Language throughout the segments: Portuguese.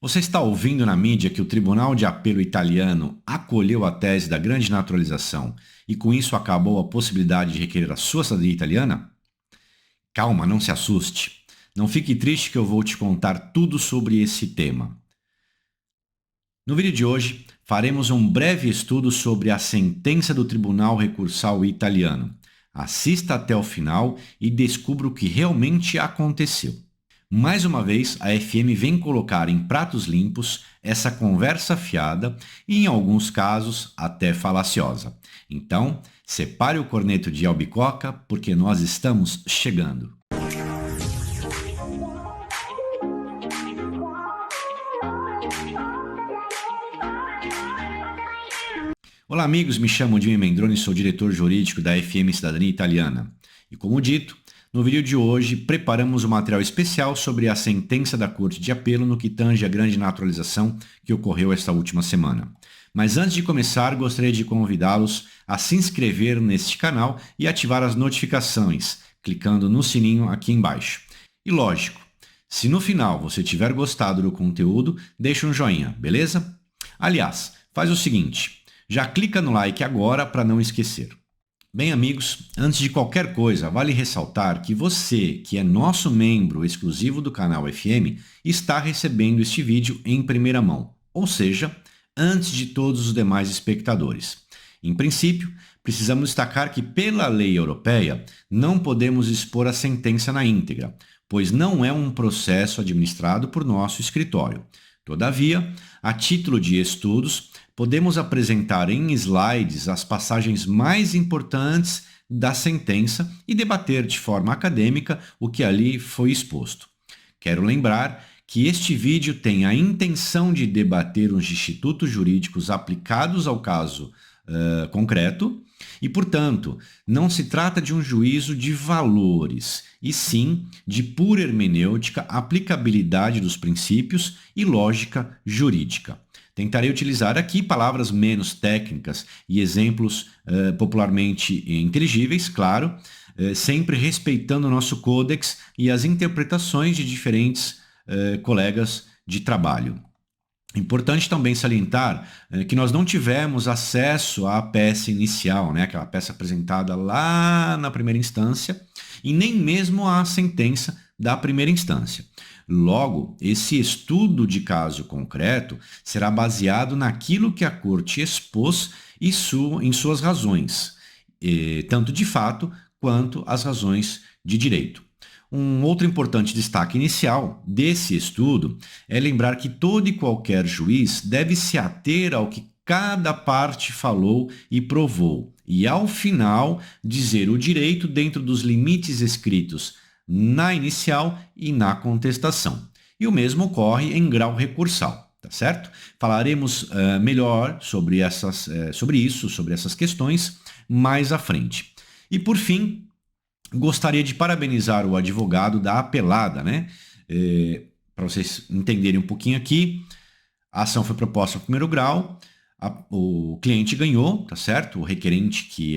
Você está ouvindo na mídia que o Tribunal de Apelo italiano acolheu a tese da grande naturalização e com isso acabou a possibilidade de requerer a sua cidadania italiana? Calma, não se assuste. Não fique triste que eu vou te contar tudo sobre esse tema. No vídeo de hoje, faremos um breve estudo sobre a sentença do Tribunal Recursal italiano. Assista até o final e descubra o que realmente aconteceu. Mais uma vez, a FM vem colocar em pratos limpos essa conversa fiada e, em alguns casos, até falaciosa. Então, separe o corneto de albicoca, porque nós estamos chegando. Olá amigos, me chamo Jimmy Mendroni e sou diretor jurídico da FM Cidadania Italiana. E como dito, no vídeo de hoje preparamos um material especial sobre a sentença da Corte de Apelo no que tange a grande naturalização que ocorreu esta última semana. Mas antes de começar, gostaria de convidá-los a se inscrever neste canal e ativar as notificações, clicando no sininho aqui embaixo. E lógico, se no final você tiver gostado do conteúdo, deixa um joinha, beleza? Aliás, faz o seguinte... Já clica no like agora para não esquecer. Bem, amigos, antes de qualquer coisa, vale ressaltar que você, que é nosso membro exclusivo do canal FM, está recebendo este vídeo em primeira mão, ou seja, antes de todos os demais espectadores. Em princípio, precisamos destacar que, pela lei europeia, não podemos expor a sentença na íntegra, pois não é um processo administrado por nosso escritório. Todavia, a título de estudos, podemos apresentar em slides as passagens mais importantes da sentença e debater de forma acadêmica o que ali foi exposto. Quero lembrar que este vídeo tem a intenção de debater os institutos jurídicos aplicados ao caso concreto e, portanto, não se trata de um juízo de valores, e sim de pura hermenêutica, aplicabilidade dos princípios e lógica jurídica. Tentarei utilizar aqui palavras menos técnicas e exemplos popularmente inteligíveis, claro, sempre respeitando o nosso códex e as interpretações de diferentes colegas de trabalho. Importante também salientar que nós não tivemos acesso à peça inicial, né, aquela peça apresentada lá na primeira instância, e nem mesmo à sentença da primeira instância. Logo, esse estudo de caso concreto será baseado naquilo que a Corte expôs em suas razões, tanto de fato quanto as razões de direito. Um outro importante destaque inicial desse estudo é lembrar que todo e qualquer juiz deve se ater ao que cada parte falou e provou, e ao final dizer o direito dentro dos limites escritos na inicial e na contestação. E o mesmo ocorre em grau recursal, tá certo? Falaremos melhor sobre essas questões mais à frente. E por fim, gostaria de parabenizar o advogado da apelada, né? Para vocês entenderem um pouquinho aqui, a ação foi proposta no primeiro grau, o cliente ganhou, tá certo? O requerente que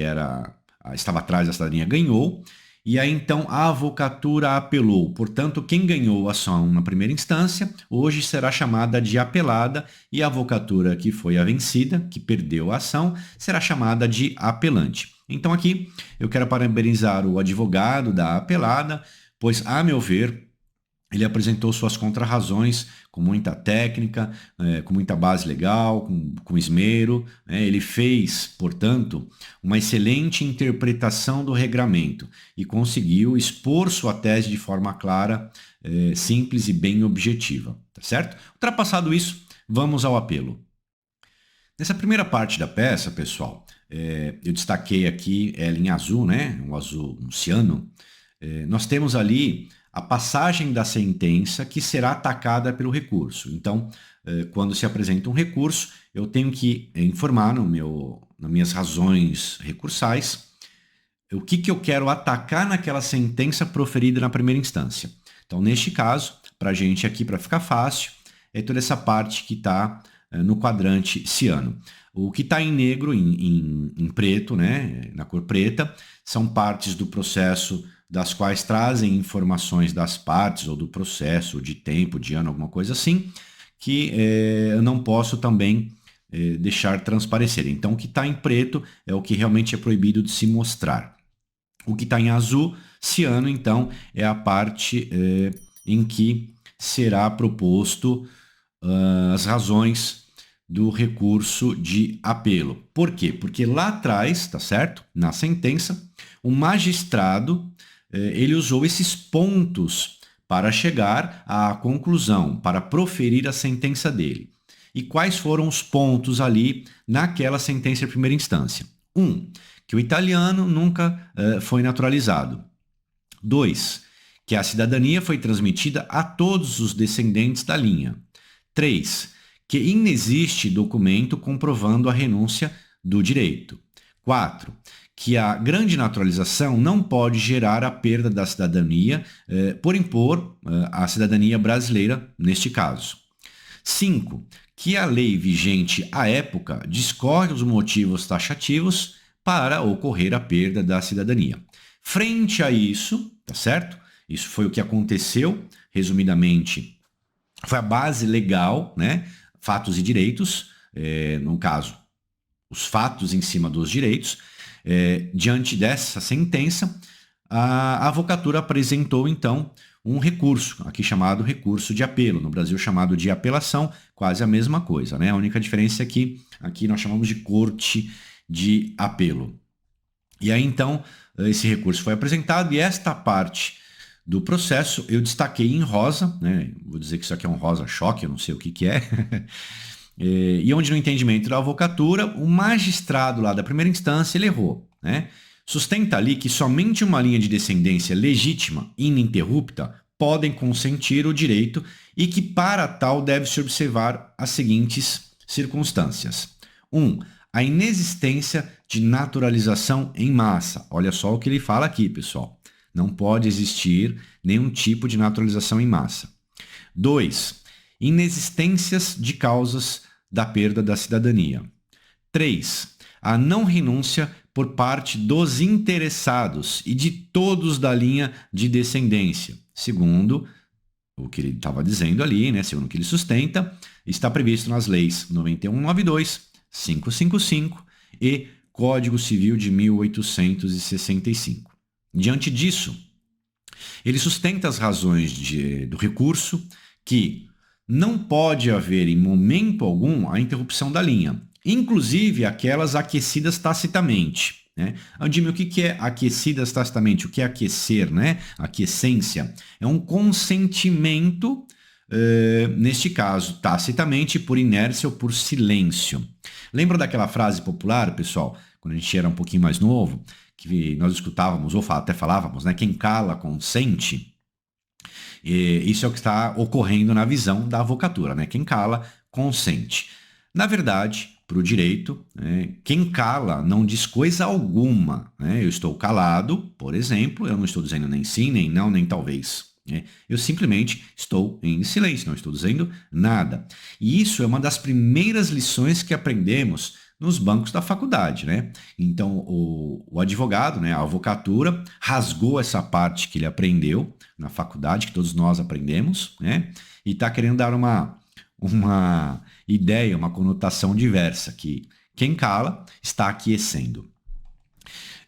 estava atrás da cidadania ganhou, e aí então a avocatura apelou. Portanto, quem ganhou a ação na primeira instância, hoje será chamada de apelada, e a avocatura que foi a vencida, que perdeu a ação, será chamada de apelante. Então aqui eu quero parabenizar o advogado da apelada, pois, a meu ver, ele apresentou suas contrarrazões com muita técnica, com muita base legal, com esmero. Ele fez, portanto, uma excelente interpretação do regramento e conseguiu expor sua tese de forma clara, simples e bem objetiva. Tá certo? Ultrapassado isso, vamos ao apelo. Nessa primeira parte da peça, pessoal, eu destaquei aqui ela em azul, né? Um azul, um ciano. Nós temos ali a passagem da sentença que será atacada pelo recurso. Então, quando se apresenta um recurso, eu tenho que informar nas minhas razões recursais o que eu quero atacar naquela sentença proferida na primeira instância. Então, neste caso, para a gente aqui, para ficar fácil, é toda essa parte que está no quadrante ciano. O que está em negro, em preto, né, na cor preta, são partes do processo das quais trazem informações das partes ou do processo, de tempo, de ano, alguma coisa assim, que eu não posso também deixar transparecer. Então, o que está em preto é o que realmente é proibido de se mostrar. O que está em azul, ciano, então, é a parte em que será proposto as razões do recurso de apelo. Por quê? Porque lá atrás, tá certo? Na sentença, o magistrado ele usou esses pontos para chegar à conclusão, para proferir a sentença dele. E quais foram os pontos ali naquela sentença de primeira instância? 1. Que o italiano nunca foi naturalizado. 2. Que a cidadania foi transmitida a todos os descendentes da linha. 3. Que inexiste documento comprovando a renúncia do direito. 4. Que a grande naturalização não pode gerar a perda da cidadania por impor a cidadania brasileira neste caso. 5. Que a lei vigente à época discorre os motivos taxativos para ocorrer a perda da cidadania. Frente a isso, tá certo? Isso foi o que aconteceu, resumidamente, foi a base legal, né? Fatos e direitos, no caso, os fatos em cima dos direitos. Diante dessa sentença, a avocatura apresentou, então, um recurso, aqui chamado recurso de apelo, no Brasil chamado de apelação, quase a mesma coisa, né? A única diferença é que aqui nós chamamos de corte de apelo. E aí, então, esse recurso foi apresentado e esta parte do processo eu destaquei em rosa, né? Vou dizer que isso aqui é um rosa choque, eu não sei o que é. E onde no entendimento da avocatura, o magistrado lá da primeira instância ele errou, né? Sustenta ali que somente uma linha de descendência legítima, ininterrupta, podem consentir o direito e que para tal deve-se observar as seguintes circunstâncias. 1. A inexistência de naturalização em massa. Olha só o que ele fala aqui, pessoal. Não pode existir nenhum tipo de naturalização em massa. 2. Inexistências de causas da perda da cidadania. 3. A não renúncia por parte dos interessados e de todos da linha de descendência. Segundo o que ele estava dizendo ali, né, segundo o que ele sustenta, está previsto nas leis 9192, 555 e Código Civil de 1865. Diante disso, ele sustenta as razões do recurso que não pode haver em momento algum a interrupção da linha, inclusive aquelas aquecidas tacitamente. Né? Andime, o que é aquecidas tacitamente? O que é aquecer? Né? Aquiescência é um consentimento, neste caso, tacitamente, por inércia ou por silêncio. Lembra daquela frase popular, pessoal, quando a gente era um pouquinho mais novo, que nós escutávamos, ou até falávamos, né? Quem cala consente. Isso é o que está ocorrendo na visão da avocatura, né? Quem cala consente. Na verdade, para o direito, quem cala não diz coisa alguma. Né? Eu estou calado, por exemplo, eu não estou dizendo nem sim, nem não, nem talvez. Eu simplesmente estou em silêncio, não estou dizendo nada. E isso é uma das primeiras lições que aprendemos nos bancos da faculdade, né? Então, o advogado, né, a avocatura, rasgou essa parte que ele aprendeu na faculdade, que todos nós aprendemos, né? E está querendo dar uma ideia, uma conotação diversa, que quem cala está aquecendo.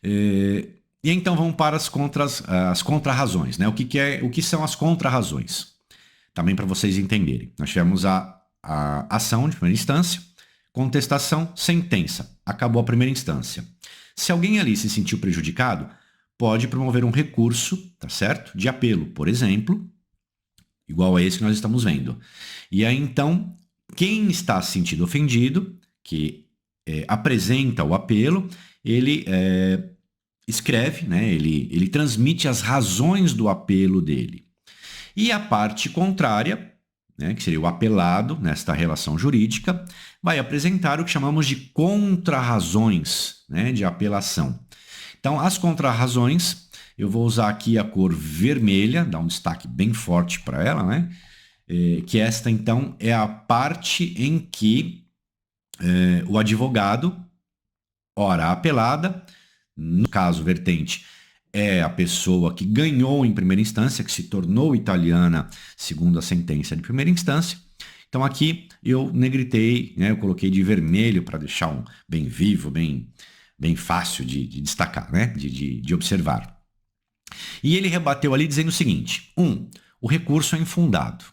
E então vamos para as contra-razões, né? O que são as contra-razões? Também para vocês entenderem. Nós tivemos a ação de primeira instância, contestação, sentença. Acabou a primeira instância. Se alguém ali se sentiu prejudicado, pode promover um recurso, tá certo? De apelo, por exemplo, igual a esse que nós estamos vendo. E aí, então, quem está se sentindo ofendido, que apresenta o apelo, ele escreve, né? Ele transmite as razões do apelo dele. E a parte contrária, né, que seria o apelado nesta relação jurídica, vai apresentar o que chamamos de contra-razões, né, de apelação. Então, as contra-razões, eu vou usar aqui a cor vermelha, dar um destaque bem forte para ela, né? Que esta, então, é a parte em que o advogado, ora apelada, no caso vertente, é a pessoa que ganhou em primeira instância, que se tornou italiana segundo a sentença de primeira instância, Então aqui eu negritei, né, eu coloquei de vermelho para deixar bem vivo, bem fácil de destacar, né, de observar. E ele rebateu ali dizendo o seguinte: 1. O recurso é infundado.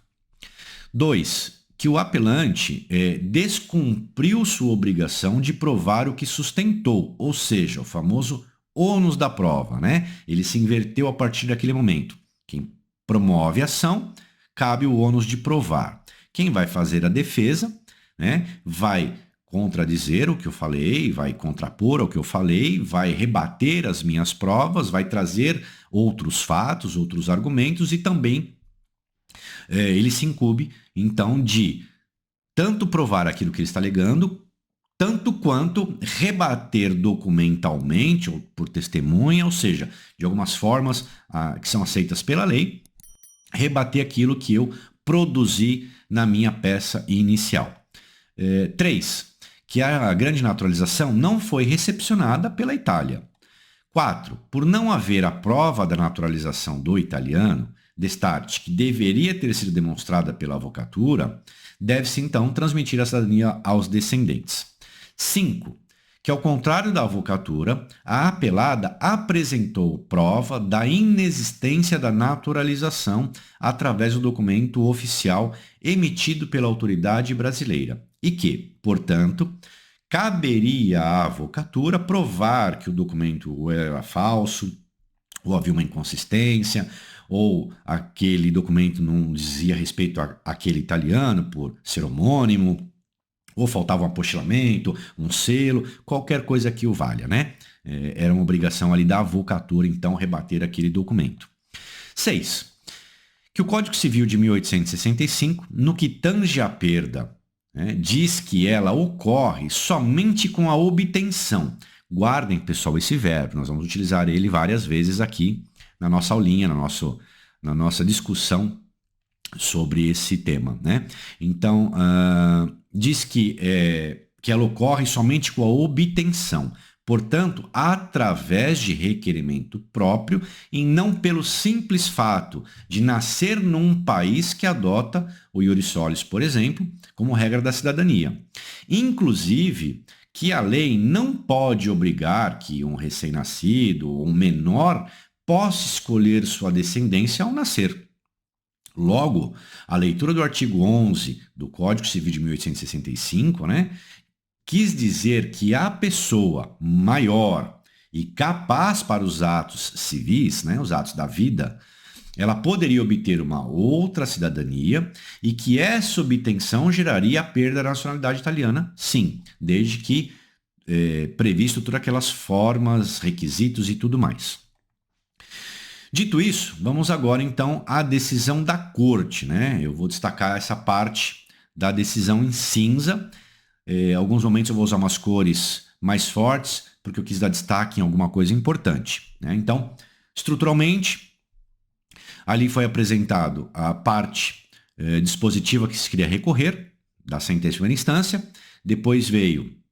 2. Que o apelante descumpriu sua obrigação de provar o que sustentou, ou seja, o famoso ônus da prova, né? Ele se inverteu a partir daquele momento. Quem promove a ação, cabe o ônus de provar. Quem vai fazer a defesa, né, vai contradizer o que eu falei, vai contrapor ao que eu falei, vai rebater as minhas provas, vai trazer outros fatos, outros argumentos e também ele se incumbe, então, de tanto provar aquilo que ele está alegando, tanto quanto rebater documentalmente ou por testemunha, ou seja, de algumas formas que são aceitas pela lei, rebater aquilo que eu produzi na minha peça inicial. 3. Que a grande naturalização não foi recepcionada pela Itália. 4. Por não haver a prova da naturalização do italiano, destarte que deveria ter sido demonstrada pela avocatura, deve-se então transmitir a cidadania aos descendentes. 5. Que ao contrário da avocatura, a apelada apresentou prova da inexistência da naturalização através do documento oficial emitido pela autoridade brasileira e que, portanto, caberia à avocatura provar que o documento era falso, ou havia uma inconsistência, ou aquele documento não dizia respeito àquele italiano por ser homônimo, ou faltava um apostilamento, um selo, qualquer coisa que o valha, né? Era uma obrigação ali da avocatura, então, rebater aquele documento. 6. Que o Código Civil de 1865, no que tange à perda, diz que ela ocorre somente com a obtenção. Guardem, pessoal, esse verbo. Nós vamos utilizar ele várias vezes aqui na nossa aulinha, na nossa discussão sobre esse tema, né? Então, diz que ela ocorre somente com a obtenção. Portanto, através de requerimento próprio e não pelo simples fato de nascer num país que adota o iuris solis, por exemplo, como regra da cidadania. Inclusive, que a lei não pode obrigar que um recém-nascido ou um menor possa escolher sua descendência ao nascer. Logo, a leitura do artigo 11 do Código Civil de 1865, né, quis dizer que a pessoa maior e capaz para os atos civis, né, os atos da vida, ela poderia obter uma outra cidadania e que essa obtenção geraria a perda da nacionalidade italiana, sim, desde que previsto todas aquelas formas, requisitos e tudo mais. Dito isso, vamos agora então à decisão da corte, né? Eu vou destacar essa parte da decisão em cinza. Alguns momentos eu vou usar umas cores mais fortes, porque eu quis dar destaque em alguma coisa importante, né? Então, estruturalmente, ali foi apresentado a parte dispositiva que se queria recorrer da sentença de primeira instância, depois veio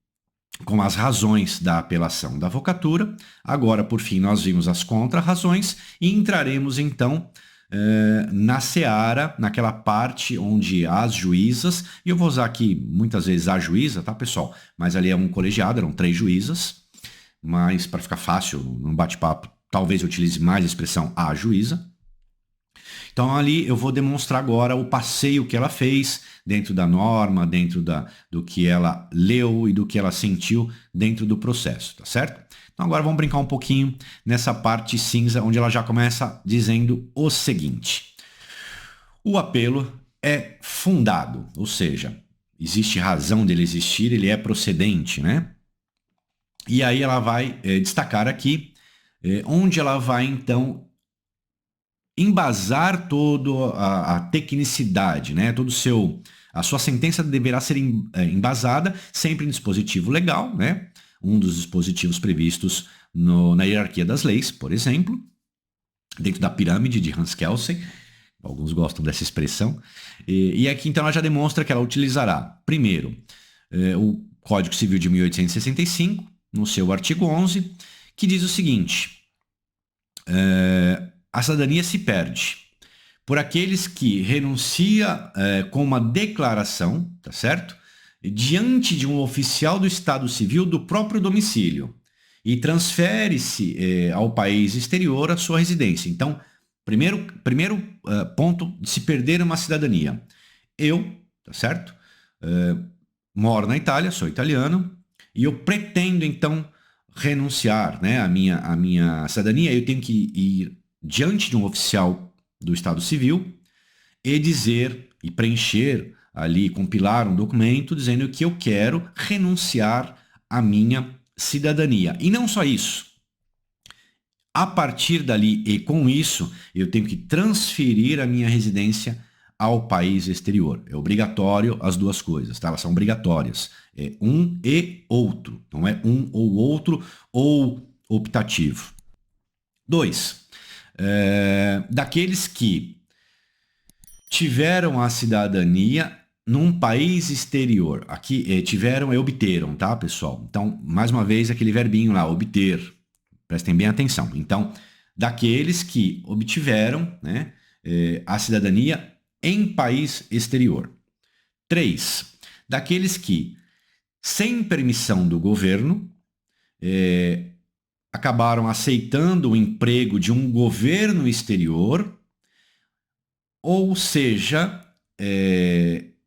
com as razões da apelação da avocatura. Agora, por fim, nós vimos as contra-razões e entraremos, então, na seara, naquela parte onde as juízas, e eu vou usar aqui muitas vezes a juíza, tá, pessoal? Mas ali é um colegiado, eram 3 juízas, mas para ficar fácil, no bate-papo, talvez eu utilize mais a expressão a juíza. Então ali eu vou demonstrar agora o passeio que ela fez dentro da norma, dentro do que ela leu e do que ela sentiu dentro do processo, tá certo? Então agora vamos brincar um pouquinho nessa parte cinza, onde ela já começa dizendo o seguinte: o apelo é fundado, ou seja, existe razão dele existir, ele é procedente, né? E aí ela vai destacar aqui onde ela vai então embasar toda a tecnicidade, né? A sua sentença deverá ser embasada sempre em dispositivo legal, né? Um dos dispositivos previstos na hierarquia das leis, por exemplo, dentro da pirâmide de Hans Kelsen. Alguns gostam dessa expressão. E aqui, então, ela já demonstra que ela utilizará, primeiro, o Código Civil de 1865, no seu artigo 11, que diz o seguinte: a cidadania se perde por aqueles que renuncia com uma declaração, tá certo? Diante de um oficial do Estado Civil do próprio domicílio e transfere-se ao país exterior a sua residência. Então, primeiro ponto de se perder uma cidadania. Eu, tá certo? Moro na Itália, sou italiano, e eu pretendo, então, renunciar, né, à minha cidadania. Eu tenho que ir diante de um oficial do Estado Civil e dizer e preencher ali, compilar um documento dizendo que eu quero renunciar à minha cidadania. E não só isso. A partir dali e com isso, eu tenho que transferir a minha residência ao país exterior. É obrigatório as duas coisas, tá? Elas são obrigatórias. É um e outro. Não é um ou outro ou optativo. 2. Daqueles que tiveram a cidadania num país exterior. Aqui tiveram e obteram, tá, pessoal? Então, mais uma vez, aquele verbinho lá, obter. Prestem bem atenção. Então, daqueles que obtiveram, né, a cidadania em país exterior. 3. Daqueles que, sem permissão do governo, acabaram aceitando o emprego de um governo exterior, ou seja,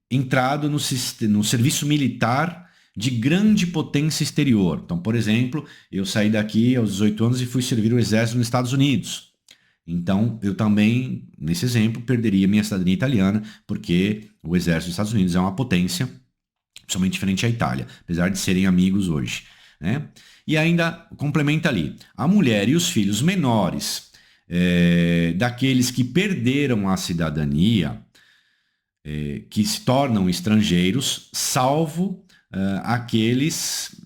entrado no serviço militar de grande potência exterior. Então, por exemplo, eu saí daqui aos 18 anos e fui servir o exército nos Estados Unidos. Então, eu também, nesse exemplo, perderia minha cidadania italiana, porque o exército dos Estados Unidos é uma potência, principalmente diferente à Itália, apesar de serem amigos hoje, né? E ainda complementa ali, a mulher e os filhos menores daqueles que perderam a cidadania, que se tornam estrangeiros, salvo aqueles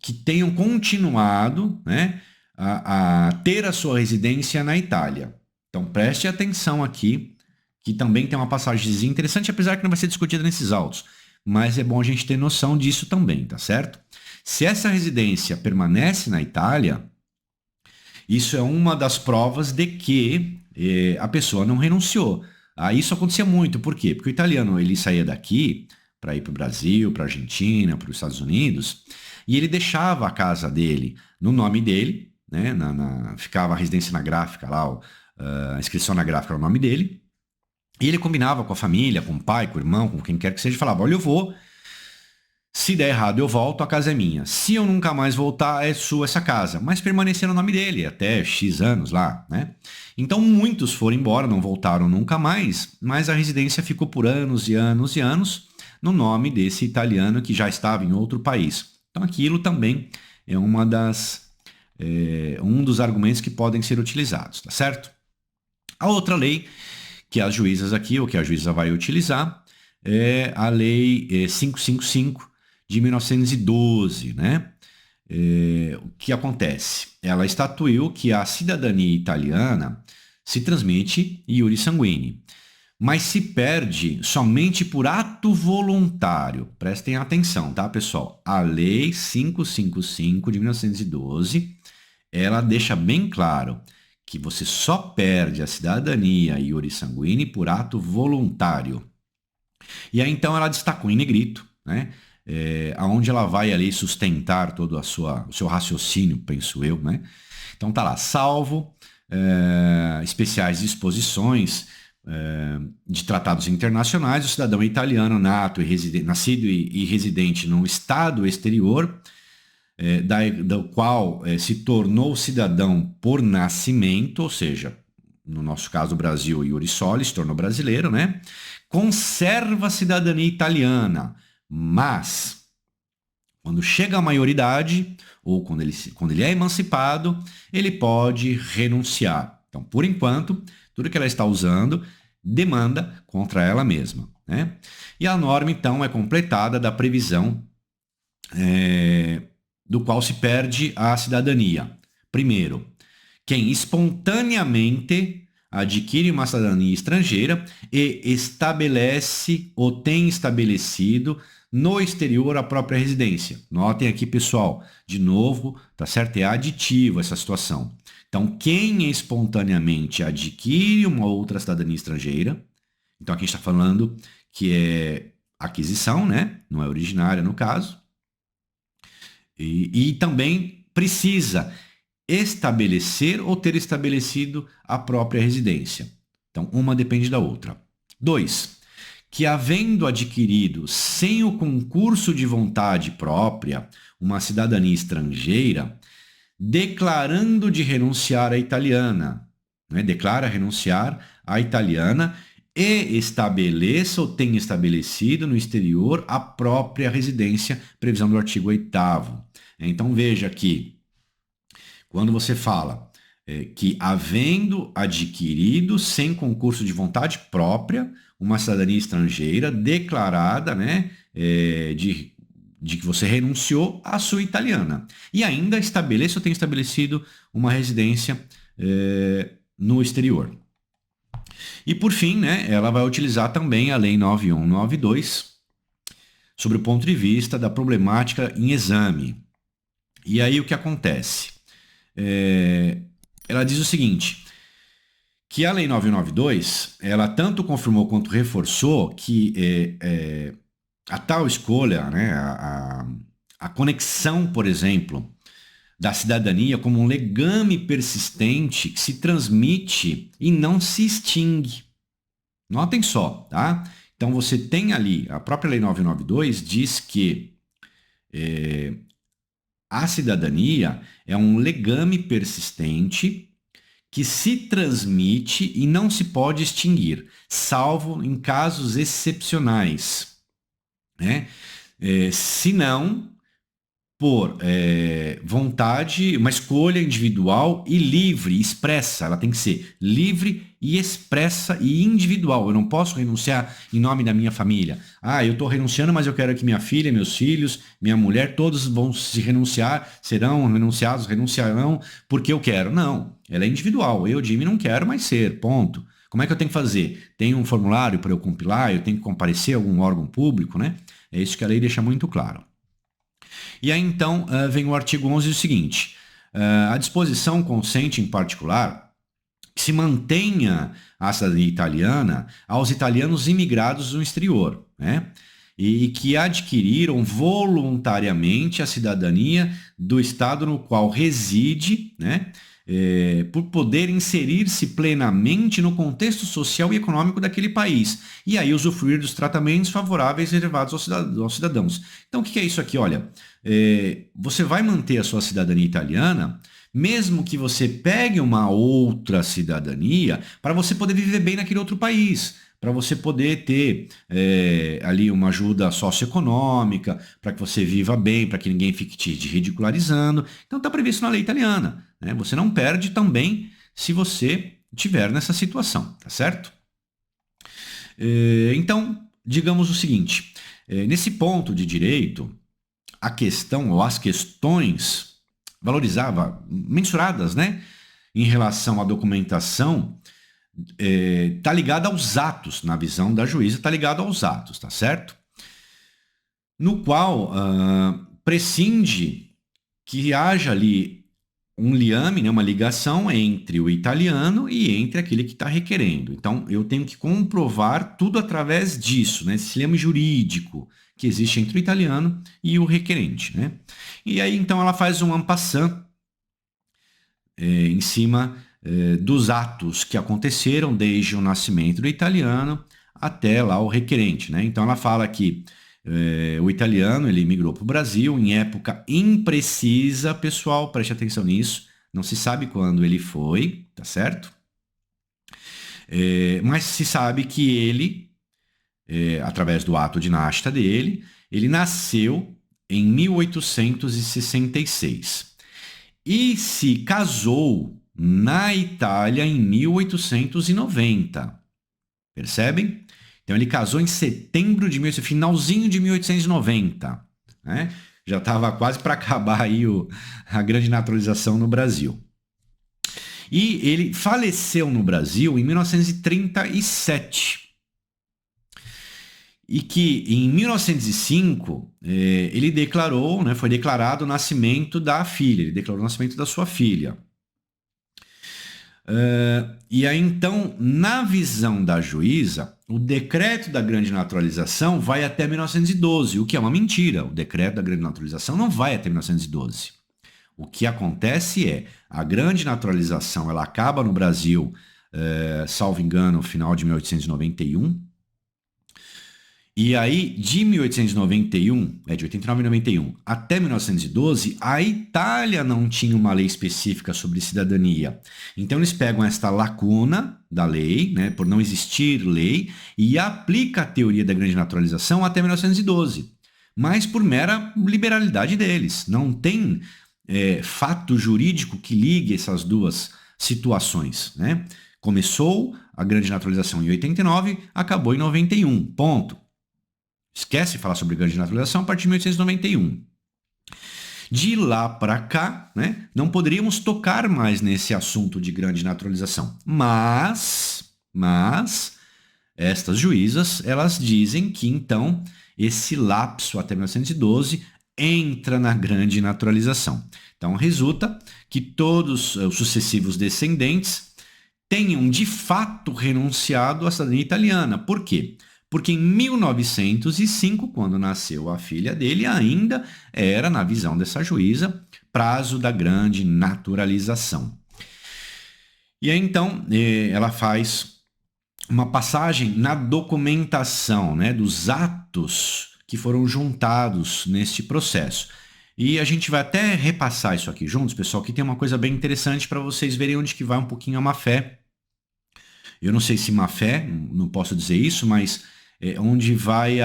que tenham continuado, né, a ter a sua residência na Itália. Então preste atenção aqui, que também tem uma passagem interessante, apesar que não vai ser discutida nesses autos, mas é bom a gente ter noção disso também, tá certo? Se essa residência permanece na Itália, isso é uma das provas de que a pessoa não renunciou. Isso acontecia muito, por quê? Porque o italiano ele saía daqui para ir para o Brasil, para a Argentina, para os Estados Unidos, e ele deixava a casa dele no nome dele, né? Ficava a residência na gráfica lá, a inscrição na gráfica era o nome dele, e ele combinava com a família, com o pai, com o irmão, com quem quer que seja, e falava, olha, eu vou, se der errado eu volto, a casa é minha. Se eu nunca mais voltar, é sua essa casa, mas permanecer no nome dele, até X anos lá, né? Então muitos foram embora, não voltaram nunca mais, mas a residência ficou por anos e anos e anos no nome desse italiano que já estava em outro país. Então aquilo também é um dos argumentos que podem ser utilizados, tá certo? A outra lei que as juízas aqui, ou que a juíza vai utilizar, é a lei 555 de 1912, né? O que acontece? Ela estatuiu que a cidadania italiana se transmite iure sanguíneo, mas se perde somente por ato voluntário. Prestem atenção, tá, pessoal? A lei 555 de 1912, ela deixa bem claro que você só perde a cidadania iure sanguíneo por ato voluntário. E aí então ela destacou em negrito, né? Aonde ela vai ali sustentar todo o seu raciocínio, penso eu, né? Então tá lá, salvo especiais disposições de tratados internacionais, o cidadão italiano nascido e residente no estado exterior, do qual se tornou cidadão por nascimento, ou seja, no nosso caso o Brasil, iure soli, se tornou brasileiro, né? Conserva a cidadania italiana, mas quando chega à maioridade ou quando ele é emancipado, ele pode renunciar. Então, por enquanto, tudo que ela está usando demanda contra ela mesma, né? E a norma, então, é completada da previsão do qual se perde a cidadania. Primeiro, quem espontaneamente adquire uma cidadania estrangeira e estabelece ou tem estabelecido no exterior a própria residência. Notem aqui, pessoal, de novo, tá certo? É aditivo essa situação. Então, quem espontaneamente adquire uma outra cidadania estrangeira, então aqui a gente está falando que é aquisição, né? Não é originária no caso, e também precisa estabelecer ou ter estabelecido a própria residência. Então, uma depende da outra. 2. Que havendo adquirido sem o concurso de vontade própria uma cidadania estrangeira, declarando de renunciar à italiana, né? Declara renunciar à italiana e estabeleça ou tenha estabelecido no exterior a própria residência, previsão do artigo 8º. Então veja que quando você fala que havendo adquirido sem concurso de vontade própria uma cidadania estrangeira declarada, né, de que você renunciou à sua italiana e ainda estabeleça ou tenha estabelecido uma residência no exterior. E por fim, né, ela vai utilizar também a Lei 9192 sobre o ponto de vista da problemática em exame. E aí o que acontece? Ela diz o seguinte, que a Lei 9192, ela tanto confirmou quanto reforçou que a tal escolha, né, a conexão, por exemplo, da cidadania como um legame persistente que se transmite e não se extingue. Notem só, tá? Então você tem ali, a própria Lei 992 diz que a cidadania é um legame persistente que se transmite e não se pode extinguir, salvo em casos excepcionais, né? Se não por vontade, uma escolha individual e livre, expressa. Ela tem que ser livre e expressa e individual. Eu não posso renunciar em nome da minha família. Eu estou renunciando, mas eu quero que minha filha, meus filhos, minha mulher, todos vão se renunciar, serão renunciados, renunciarão porque eu quero. Não, ela é individual. Eu, Jimmy, não quero mais ser, ponto. Como é que eu tenho que fazer? Tem um formulário para eu compilar? Eu tenho que comparecer a algum órgão público, né? É isso que a lei deixa muito claro. E aí, então, vem o artigo 11, o seguinte, a disposição consente, em particular, que se mantenha a cidadania italiana aos italianos imigrados no exterior, né? E que adquiriram voluntariamente a cidadania do estado no qual reside, né? Por poder inserir-se plenamente no contexto social e econômico daquele país e aí usufruir dos tratamentos favoráveis reservados aos cidadãos. Então, o que é isso aqui? Olha, você vai manter a sua cidadania italiana, mesmo que você pegue uma outra cidadania, para você poder viver bem naquele outro país, para você poder ter ali uma ajuda socioeconômica, para que você viva bem, para que ninguém fique te ridicularizando. Então está previsto na lei italiana, né? Você não perde também se você estiver nessa situação, tá certo? Então, digamos o seguinte, nesse ponto de direito, a questão ou as questões mensuradas, né, em relação à documentação, está ligado aos atos, na visão da juíza, está ligado aos atos, tá certo? No qual prescinde que haja ali um liame, né, uma ligação entre o italiano e entre aquele que está requerendo. Então, eu tenho que comprovar tudo através disso, né, esse liame jurídico que existe entre o italiano e o requerente, né? E aí, então, ela faz um en passant em cima dos atos que aconteceram desde o nascimento do italiano até lá o requerente, né? Então, ela fala que o italiano ele migrou para o Brasil em época imprecisa, pessoal, preste atenção nisso, não se sabe quando ele foi, tá certo? Mas se sabe que ele, através do ato de nascita dele, ele nasceu em 1866 e se casou na Itália em 1890, percebem? Então ele casou em setembro de finalzinho de 1890, né? Já estava quase para acabar aí a grande naturalização no Brasil. E ele faleceu no Brasil em 1937. E que em 1905 ele declarou, né, foi declarado o nascimento da filha, ele declarou o nascimento da sua filha. E aí, então, na visão da juíza, o decreto da grande naturalização vai até 1912, o que é uma mentira. O decreto da grande naturalização não vai até 1912. O que acontece é, a grande naturalização ela acaba no Brasil, salvo engano, no final de 1891. E aí, de 1891, de 89 a 91 até 1912, a Itália não tinha uma lei específica sobre cidadania. Então eles pegam esta lacuna da lei, né, por não existir lei, e aplica a teoria da grande naturalização até 1912. Mas por mera liberalidade deles. Não tem fato jurídico que ligue essas duas situações, né? Começou a grande naturalização em 89, acabou em 91, ponto. Esquece de falar sobre grande naturalização a partir de 1891. De lá para cá, né, não poderíamos tocar mais nesse assunto de grande naturalização. Mas estas juízas, elas dizem que então esse lapso até 1912 entra na grande naturalização. Então resulta que todos os sucessivos descendentes tenham de fato renunciado à cidadania italiana. Por quê? Porque em 1905, quando nasceu a filha dele, ainda era, na visão dessa juíza, prazo da grande naturalização. E aí, então, ela faz uma passagem na documentação, né, dos atos que foram juntados neste processo. E a gente vai até repassar isso aqui juntos, pessoal, que tem uma coisa bem interessante para vocês verem onde que vai um pouquinho a má-fé. Eu não sei se má-fé, não posso dizer isso, mas onde vai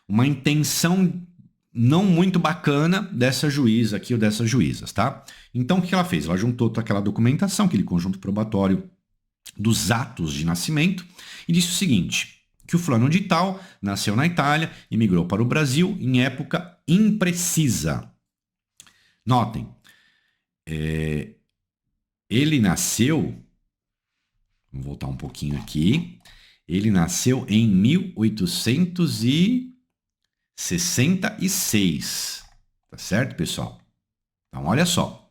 uma intenção não muito bacana dessa juíza aqui ou dessas juízas, tá? Então, o que ela fez? Ela juntou toda aquela documentação, aquele conjunto probatório dos atos de nascimento e disse o seguinte, que o fulano de tal nasceu na Itália e migrou para o Brasil em época imprecisa. Notem, ele nasceu, vamos voltar um pouquinho aqui, ele nasceu em 1866, tá certo, pessoal? Então, olha só,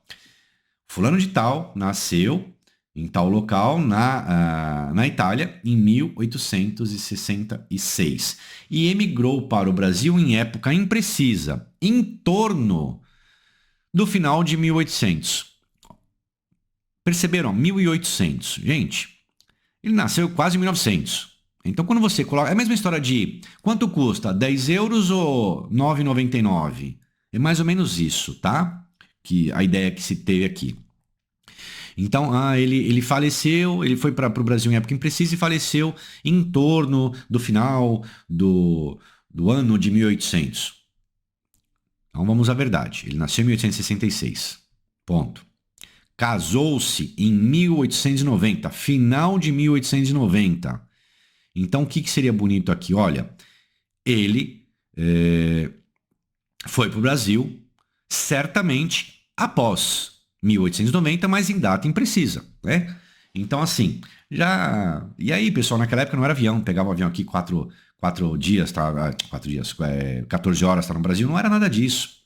fulano de tal nasceu em tal local na Itália em 1866 e emigrou para o Brasil em época imprecisa, em torno do final de 1800. Perceberam? 1800. Gente, ele nasceu quase em 1900. Então, quando você coloca... É a mesma história de quanto custa? 10 euros ou 9,99? É mais ou menos isso, tá? Que a ideia que se teve aqui. Então, ele faleceu, ele foi para o Brasil em época imprecisa e faleceu em torno do final do ano de 1800. Então, vamos à verdade. Ele nasceu em 1866. Ponto. Casou-se em 1890, final de 1890. Então, o que seria bonito aqui? Olha, ele foi para o Brasil, certamente após 1890, mas em data imprecisa, né? Então, assim, já... E aí, pessoal, naquela época não era avião, pegava o avião aqui 4 dias, tá? 4 dias, 14 horas, tá no Brasil, não era nada disso.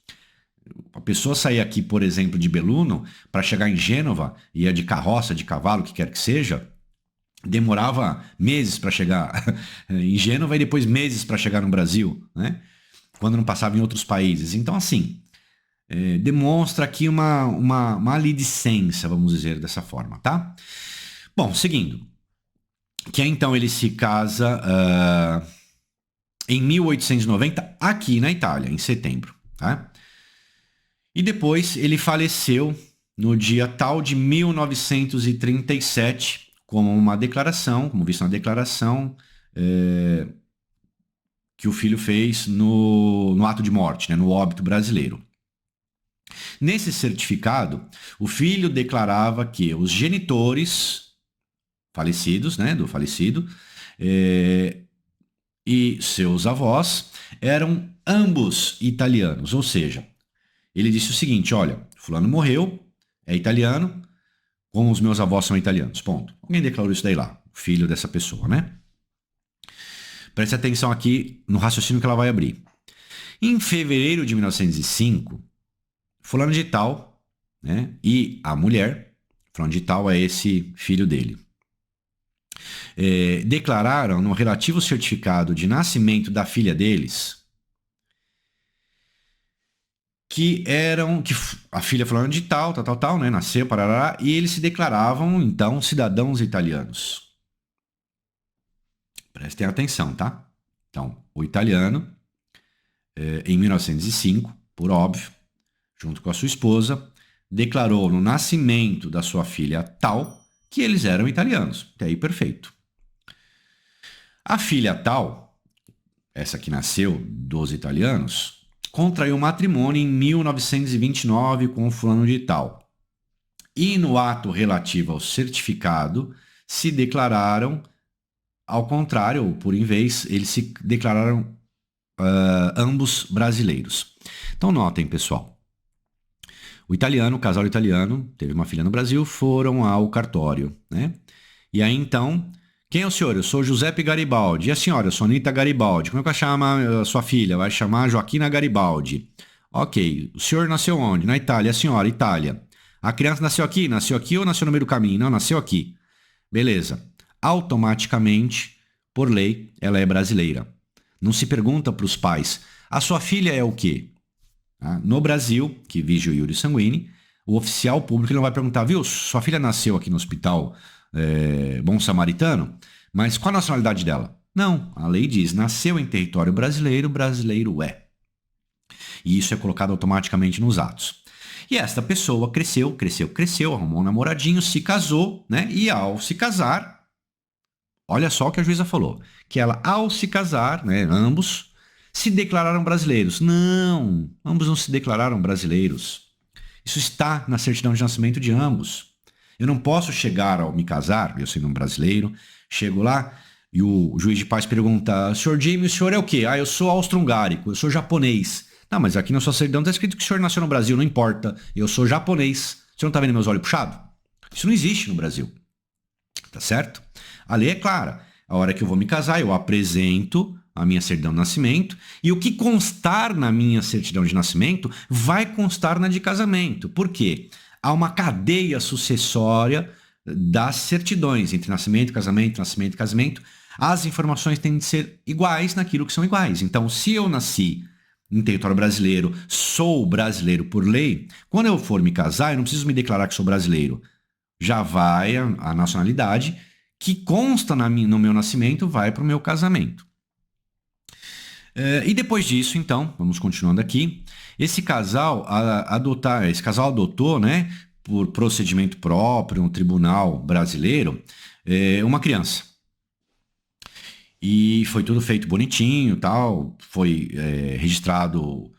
A pessoa sair aqui, por exemplo, de Belluno para chegar em Gênova, ia de carroça, de cavalo, o que quer que seja, demorava meses para chegar em Gênova e depois meses para chegar no Brasil, né? Quando não passava em outros países. Então, assim, demonstra aqui uma maledicência, vamos dizer dessa forma, tá? Bom, seguindo. Que então ele se casa em 1890 aqui na Itália, em setembro, tá? E depois ele faleceu no dia tal de 1937, como visto na declaração que o filho fez no ato de morte, né, no óbito brasileiro. Nesse certificado, o filho declarava que os genitores falecidos, né, do falecido, e seus avós eram ambos italianos, ou seja, ele disse o seguinte, olha, fulano morreu, é italiano, como os meus avós são italianos, ponto. Alguém declarou isso daí lá, o filho dessa pessoa, né? Preste atenção aqui no raciocínio que ela vai abrir. Em fevereiro de 1905, fulano de tal, né, e a mulher Fulano de Tal é esse filho dele. Declararam no relativo certificado de nascimento da filha deles que a filha Fulano de Tal, né, nasceu, parará, e eles se declaravam, então, cidadãos italianos. Prestem atenção, tá? Então, o italiano, em 1905, por óbvio, junto com a sua esposa, declarou no nascimento da sua filha Tal que eles eram italianos. Até aí, perfeito. A filha Tal, essa que nasceu dos italianos, contraiu matrimônio em 1929 com o fulano de Tal. E no ato relativo ao certificado, se declararam, ao contrário, ou por em vez, eles se declararam ambos brasileiros. Então notem, pessoal. O casal italiano, teve uma filha no Brasil, foram ao cartório, né? E aí então, quem é o senhor? Eu sou Giuseppe Garibaldi. E a senhora? Eu sou Anita Garibaldi. Como é que vai chamar a sua filha? Vai chamar Joaquina Garibaldi. Ok. O senhor nasceu onde? Na Itália. A senhora? Itália. A criança nasceu aqui? Nasceu aqui ou nasceu no meio do caminho? Não, nasceu aqui. Beleza. Automaticamente, por lei, ela é brasileira. Não se pergunta para os pais, a sua filha é o quê? No Brasil, que vige o Iure Sanguini, o oficial público não vai perguntar, viu, sua filha nasceu aqui no hospital Bom Samaritano, mas qual a nacionalidade dela? Não, a lei diz, nasceu em território brasileiro, brasileiro é. E isso é colocado automaticamente nos atos. E esta pessoa cresceu, arrumou um namoradinho, se casou, né? E ao se casar, olha só o que a juíza falou, que ela, ao se casar, né, ambos se declararam brasileiros. Não, ambos não se declararam brasileiros. Isso está na certidão de nascimento de ambos. Eu não posso chegar ao me casar, eu sendo um brasileiro, chego lá e o juiz de paz pergunta, senhor Jimmy, o senhor é o quê? Eu sou austro-hungárico, eu sou japonês. Não, mas aqui na sua certidão está escrito que o senhor nasceu no Brasil, não importa, eu sou japonês. Você não está vendo meus olhos puxados? Isso não existe no Brasil. Tá certo? A lei é clara. A hora que eu vou me casar, eu apresento a minha certidão de nascimento e o que constar na minha certidão de nascimento vai constar na de casamento. Por quê? Há uma cadeia sucessória das certidões entre nascimento, casamento, nascimento e casamento. As informações têm de ser iguais naquilo que são iguais. Então, se eu nasci em território brasileiro, sou brasileiro por lei, quando eu for me casar, eu não preciso me declarar que sou brasileiro. Já vai a nacionalidade que consta no meu nascimento, vai para o meu casamento. E depois disso, então, vamos continuando aqui, esse casal adotou, né, por procedimento próprio, um tribunal brasileiro, uma criança. E foi tudo feito bonitinho, tal, foi registrado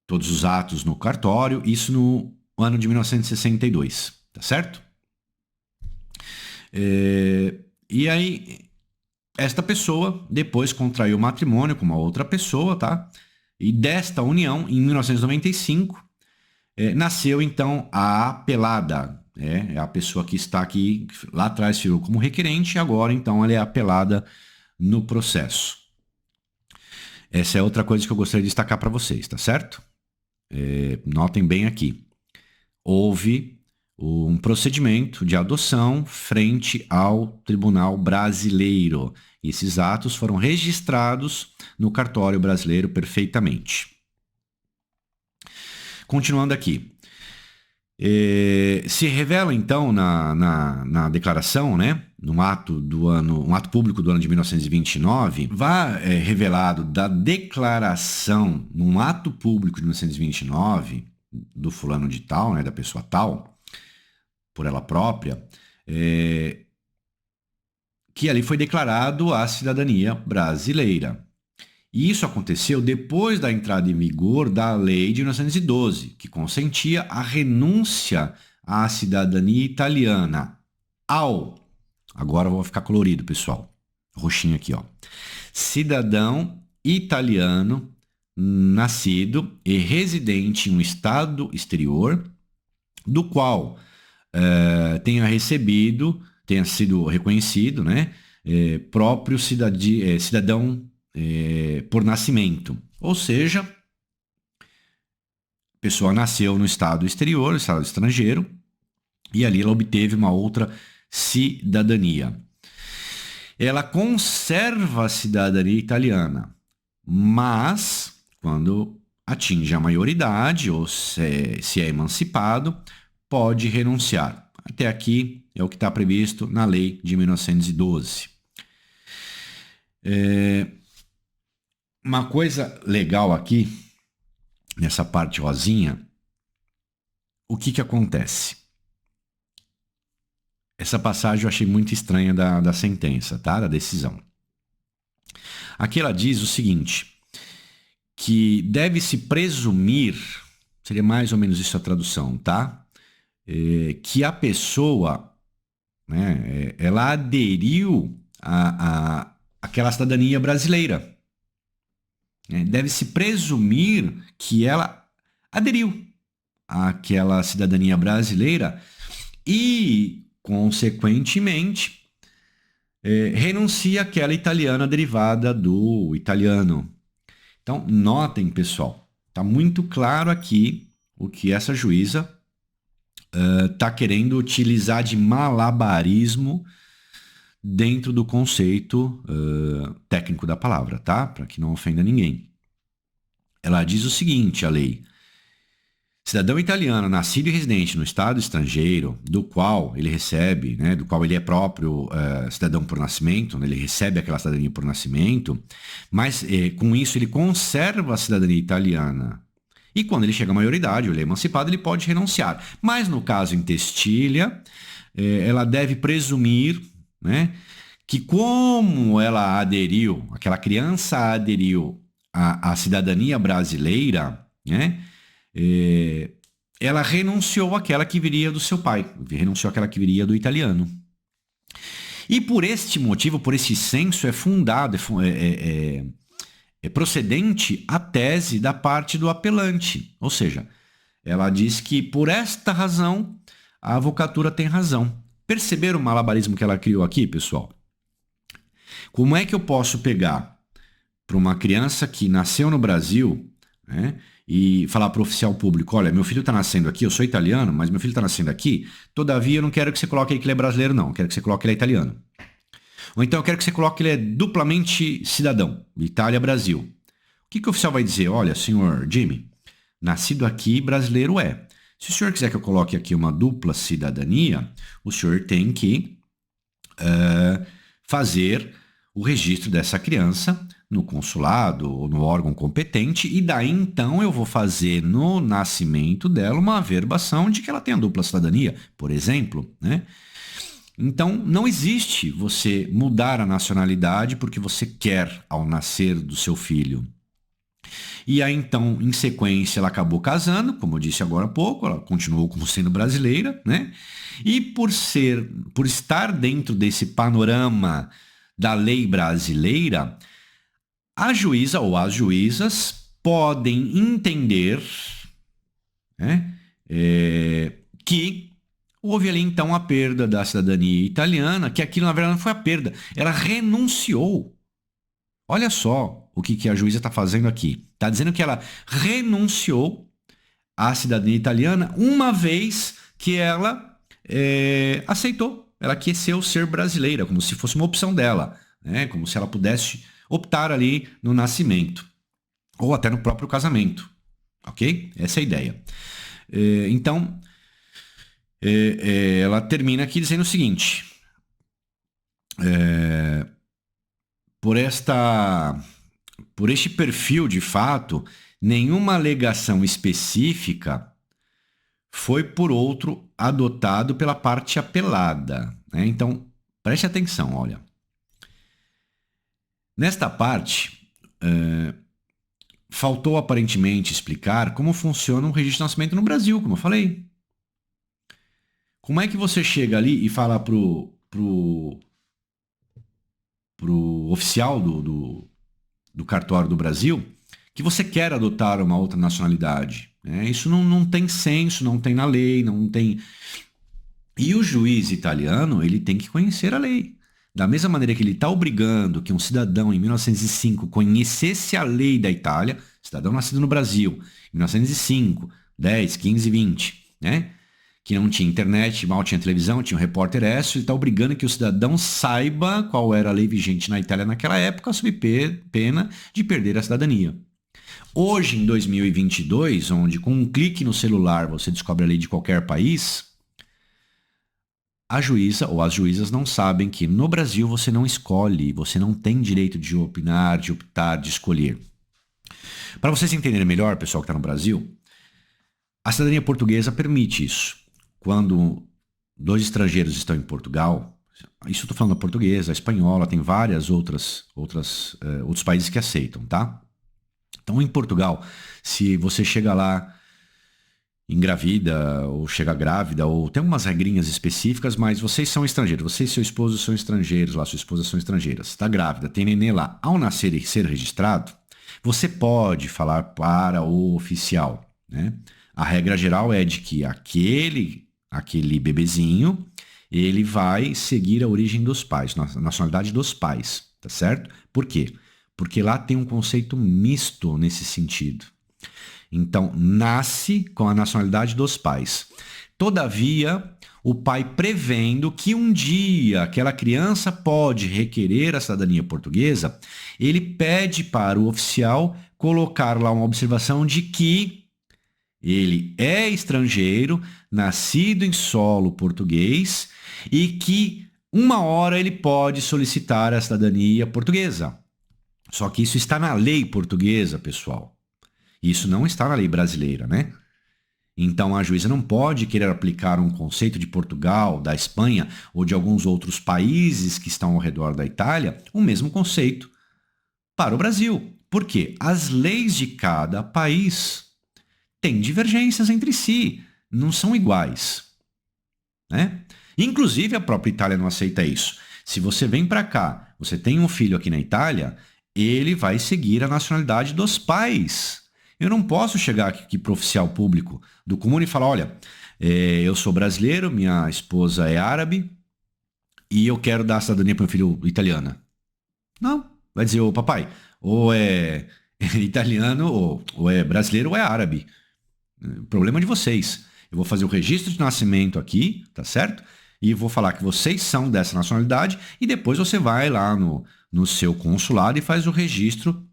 todos os atos no cartório, isso no ano de 1962, tá certo? E aí, esta pessoa depois contraiu matrimônio com uma outra pessoa, tá? E desta união, em 1995, nasceu então a apelada. É a pessoa que está aqui, lá atrás figurou como requerente, e agora então ela é apelada no processo. Essa é outra coisa que eu gostaria de destacar para vocês, tá certo? Notem bem aqui. Houve um procedimento de adoção frente ao Tribunal Brasileiro. Esses atos foram registrados no cartório brasileiro perfeitamente. Continuando aqui. Se revela, então, na declaração, né, um ato público do ano de 1929, revelado da declaração, num ato público de 1929, do fulano de tal, né, da pessoa tal, por ela própria, que ali foi declarado a cidadania brasileira. E isso aconteceu depois da entrada em vigor da lei de 1912, que consentia a renúncia à cidadania italiana agora eu vou ficar colorido, pessoal, roxinho aqui, ó, cidadão italiano nascido e residente em um estado exterior, do qual tenha sido reconhecido, né, próprio cidadão por nascimento. Ou seja, a pessoa nasceu no estado exterior, estado estrangeiro, e ali ela obteve uma outra cidadania. Ela conserva a cidadania italiana, mas quando atinge a maioridade ou se é emancipado, pode renunciar. Até aqui é o que está previsto na lei de 1912. Uma coisa legal aqui, nessa parte rosinha, o que acontece? Essa passagem eu achei muito estranha da sentença, tá? Da decisão. Aqui ela diz o seguinte, que deve-se presumir, seria mais ou menos isso a tradução, tá? Que a pessoa, né, ela aderiu àquela cidadania brasileira. Deve-se presumir que ela aderiu àquela cidadania brasileira e, consequentemente, renuncia àquela italiana derivada do italiano. Então, notem, pessoal, está muito claro aqui o que essa juíza está querendo utilizar de malabarismo dentro do conceito técnico da palavra, tá? Para que não ofenda ninguém. Ela diz o seguinte, a lei: cidadão italiano nascido e residente no estado estrangeiro, do qual ele recebe, né, do qual ele é próprio cidadão por nascimento, né, ele recebe aquela cidadania por nascimento, mas com isso ele conserva a cidadania italiana. E quando ele chega à maioridade, ou ele é emancipado, ele pode renunciar. Mas no caso em Testília, ela deve presumir, né, que como ela aderiu, aquela criança aderiu à cidadania brasileira, né, ela renunciou àquela que viria do seu pai, renunciou àquela que viria do italiano. E por este motivo, por esse senso, é fundado, é procedente a tese da parte do apelante. Ou seja, ela diz que por esta razão a avocatura tem razão. Perceberam o malabarismo que ela criou aqui, pessoal? Como é que eu posso pegar para uma criança que nasceu no Brasil, né, e falar para o oficial público, olha, meu filho está nascendo aqui, eu sou italiano, mas meu filho está nascendo aqui, todavia eu não quero que você coloque aí que ele é brasileiro, não, eu quero que você coloque que ele é italiano. Ou então eu quero que você coloque que ele é duplamente cidadão, Itália-Brasil. O que o oficial vai dizer? Olha, senhor Jimmy, nascido aqui, brasileiro é. Se o senhor quiser que eu coloque aqui uma dupla cidadania, o senhor tem que fazer o registro dessa criança no consulado ou no órgão competente, e daí então eu vou fazer no nascimento dela uma averbação de que ela tem a dupla cidadania, por exemplo, né? Então, não existe você mudar a nacionalidade porque você quer ao nascer do seu filho. E aí, então, em sequência, ela acabou casando, como eu disse agora há pouco, ela continuou como sendo brasileira, né? E por estar dentro desse panorama da lei brasileira, a juíza ou as juízas podem entender, né, que houve ali então a perda da cidadania italiana, que aquilo na verdade não foi a perda, ela renunciou. Olha só o que a juíza está fazendo aqui. Está dizendo que ela renunciou à cidadania italiana uma vez que ela aceitou, ela aqueceu ser brasileira, como se fosse uma opção dela, né? Como se ela pudesse optar ali no nascimento, ou até no próprio casamento, ok? Essa é a ideia. Então, ela termina aqui dizendo o seguinte, por este perfil de fato, nenhuma alegação específica foi, por outro, adotado pela parte apelada, né? Então, preste atenção, olha. Nesta parte, faltou aparentemente explicar como funciona um registro de nascimento no Brasil, como eu falei. Como é que você chega ali e fala pro oficial do cartório do Brasil que você quer adotar uma outra nacionalidade? Isso não tem senso, não tem na lei, não tem... E o juiz italiano, ele tem que conhecer a lei. Da mesma maneira que ele está obrigando que um cidadão em 1905 conhecesse a lei da Itália, cidadão nascido no Brasil, em 1905, 10, 15, 20, né? que não tinha internet, mal tinha televisão, tinha um repórter Écio, e está obrigando que o cidadão saiba qual era a lei vigente na Itália naquela época, sob pena de perder a cidadania. Hoje, em 2022, onde com um clique no celular você descobre a lei de qualquer país, a juíza ou as juízas não sabem que no Brasil você não escolhe, você não tem direito de opinar, de optar, de escolher. Para vocês entenderem melhor, pessoal que está no Brasil, a cidadania portuguesa permite isso. Quando dois estrangeiros estão em Portugal, isso eu estou falando da portuguesa, a espanhola, tem várias outros países que aceitam, tá? Então, em Portugal, se você chega lá engravida ou chega grávida, ou tem umas regrinhas específicas, mas vocês são estrangeiros, você e seu esposo são estrangeiros lá, sua esposa são estrangeiras, está grávida, tem nenê lá. Ao nascer e ser registrado, você pode falar para o oficial, né? A regra geral é de que aquele bebezinho, ele vai seguir a origem dos pais, a nacionalidade dos pais, tá certo? Por quê? Porque lá tem um conceito misto nesse sentido. Então, nasce com a nacionalidade dos pais. Todavia, o pai prevendo que um dia aquela criança pode requerer a cidadania portuguesa, ele pede para o oficial colocar lá uma observação de que ele é estrangeiro, nascido em solo português e que uma hora ele pode solicitar a cidadania portuguesa. Só que isso está na lei portuguesa, pessoal. Isso não está na lei brasileira, né? Então a juíza não pode querer aplicar um conceito de Portugal, da Espanha ou de alguns outros países que estão ao redor da Itália, o mesmo conceito para o Brasil. Por quê? As leis de cada país têm divergências entre si, não são iguais, né? Inclusive a própria Itália não aceita isso. Se você vem para cá, você tem um filho aqui na Itália, ele vai seguir a nacionalidade dos pais. Eu não posso chegar aqui para o oficial público do comune e falar, olha, eu sou brasileiro, minha esposa é árabe e eu quero dar a cidadania para meu filho italiana. Não, vai dizer, ô papai, ou é italiano, ou é brasileiro, ou é árabe. Problema de vocês. Eu vou fazer o registro de nascimento aqui, tá certo? E vou falar que vocês são dessa nacionalidade e depois você vai lá no seu consulado e faz o registro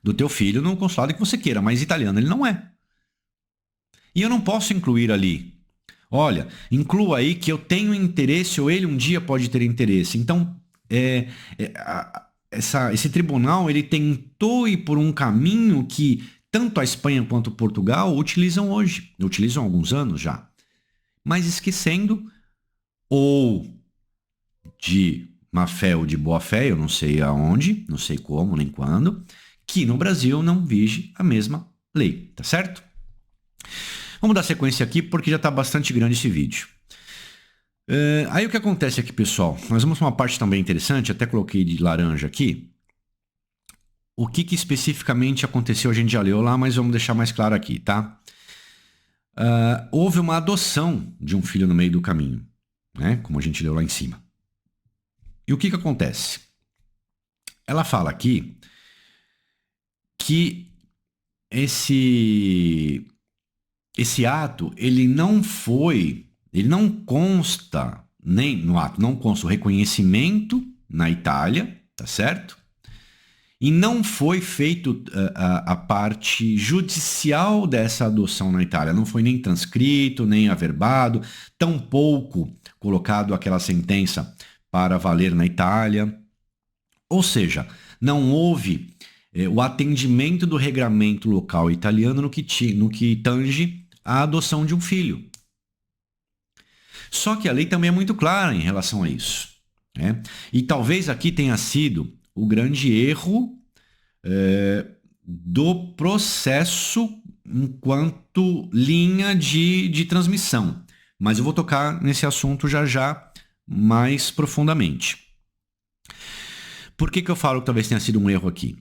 do teu filho no consulado que você queira, mas italiano ele não é. E eu não posso incluir ali. Olha, inclua aí que eu tenho interesse ou ele um dia pode ter interesse. Então, esse tribunal ele tentou ir por um caminho que tanto a Espanha quanto Portugal utilizam hoje, utilizam há alguns anos já, mas esquecendo ou de má fé ou de boa fé, eu não sei aonde, não sei como nem quando, que no Brasil não vige a mesma lei, tá certo? Vamos dar sequência aqui porque já está bastante grande esse vídeo. Aí o que acontece aqui, pessoal? Nós vamos para uma parte também interessante, até coloquei de laranja aqui. O que especificamente aconteceu, a gente já leu lá, mas vamos deixar mais claro aqui, tá? Houve uma adoção de um filho no meio do caminho, né? Como a gente leu lá em cima. E o que acontece? Ela fala aqui que esse ato, ele não consta, nem no ato, não consta o reconhecimento na Itália, tá certo? E não foi feito a parte judicial dessa adoção na Itália. Não foi nem transcrito, nem averbado, tampouco colocado aquela sentença para valer na Itália. Ou seja, não houve o atendimento do regramento local italiano no que tange a adoção de um filho. Só que a lei também é muito clara em relação a isso, né? E talvez aqui tenha sido o grande erro do processo enquanto linha de transmissão. Mas eu vou tocar nesse assunto já mais profundamente. Por que eu falo que talvez tenha sido um erro aqui?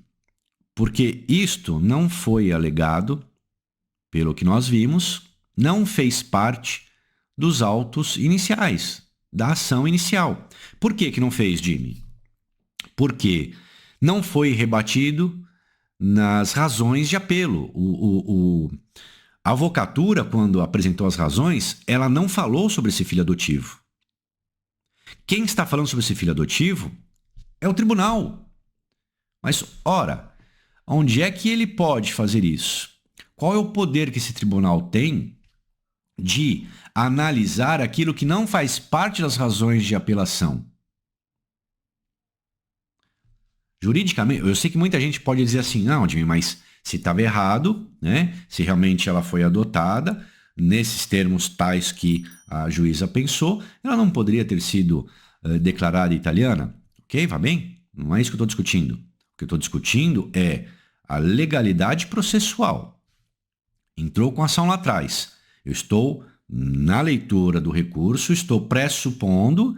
Porque isto não foi alegado, pelo que nós vimos, não fez parte dos autos iniciais, da ação inicial. Por que não fez, Jimmy? Porque não foi rebatido nas razões de apelo. A avocatura, quando apresentou as razões, ela não falou sobre esse filho adotivo. Quem está falando sobre esse filho adotivo é o tribunal. Mas, ora, onde é que ele pode fazer isso? Qual é o poder que esse tribunal tem de analisar aquilo que não faz parte das razões de apelação? Juridicamente, eu sei que muita gente pode dizer assim, não, Jimmy, mas se estava errado, né? Se realmente ela foi adotada, nesses termos tais que a juíza pensou, ela não poderia ter sido declarada italiana. Ok, vai bem? Não é isso que eu estou discutindo. O que eu estou discutindo é a legalidade processual. Entrou com ação lá atrás. Eu estou, na leitura do recurso, estou pressupondo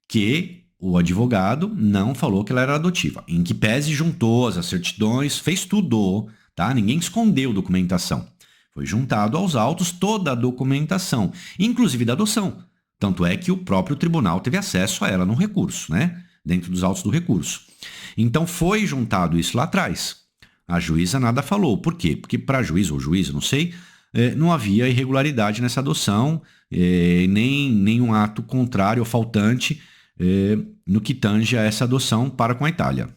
que o advogado não falou que ela era adotiva. Em que pese juntou as certidões, fez tudo, tá? Ninguém escondeu documentação. Foi juntado aos autos toda a documentação, inclusive da adoção. Tanto é que o próprio tribunal teve acesso a ela no recurso, né? Dentro dos autos do recurso. Então foi juntado isso lá atrás. A juíza nada falou. Por quê? Porque para a juíza ou juíza, não sei, não havia irregularidade nessa adoção, nem nenhum ato contrário ou faltante no que tange a essa adoção para com a Itália.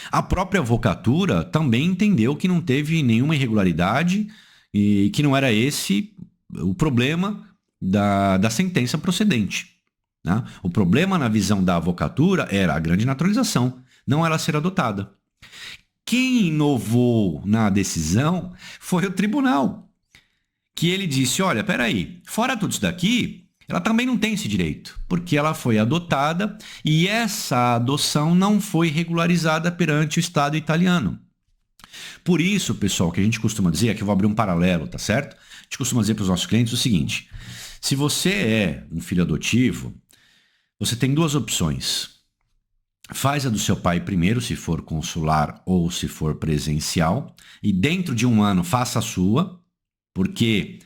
A própria avocatura também entendeu que não teve nenhuma irregularidade e que não era esse o problema da sentença procedente. Né? O problema na visão da avocatura era a grande naturalização, não ela ser adotada. Quem inovou na decisão foi o tribunal, que ele disse, olha, peraí, fora tudo isso daqui, ela também não tem esse direito, porque ela foi adotada e essa adoção não foi regularizada perante o Estado italiano. Por isso, pessoal, que a gente costuma dizer, aqui eu vou abrir um paralelo, tá certo? A gente costuma dizer para os nossos clientes o seguinte, se você é um filho adotivo, você tem duas opções. Faz a do seu pai primeiro, se for consular ou se for presencial, e dentro de um ano faça a sua, porque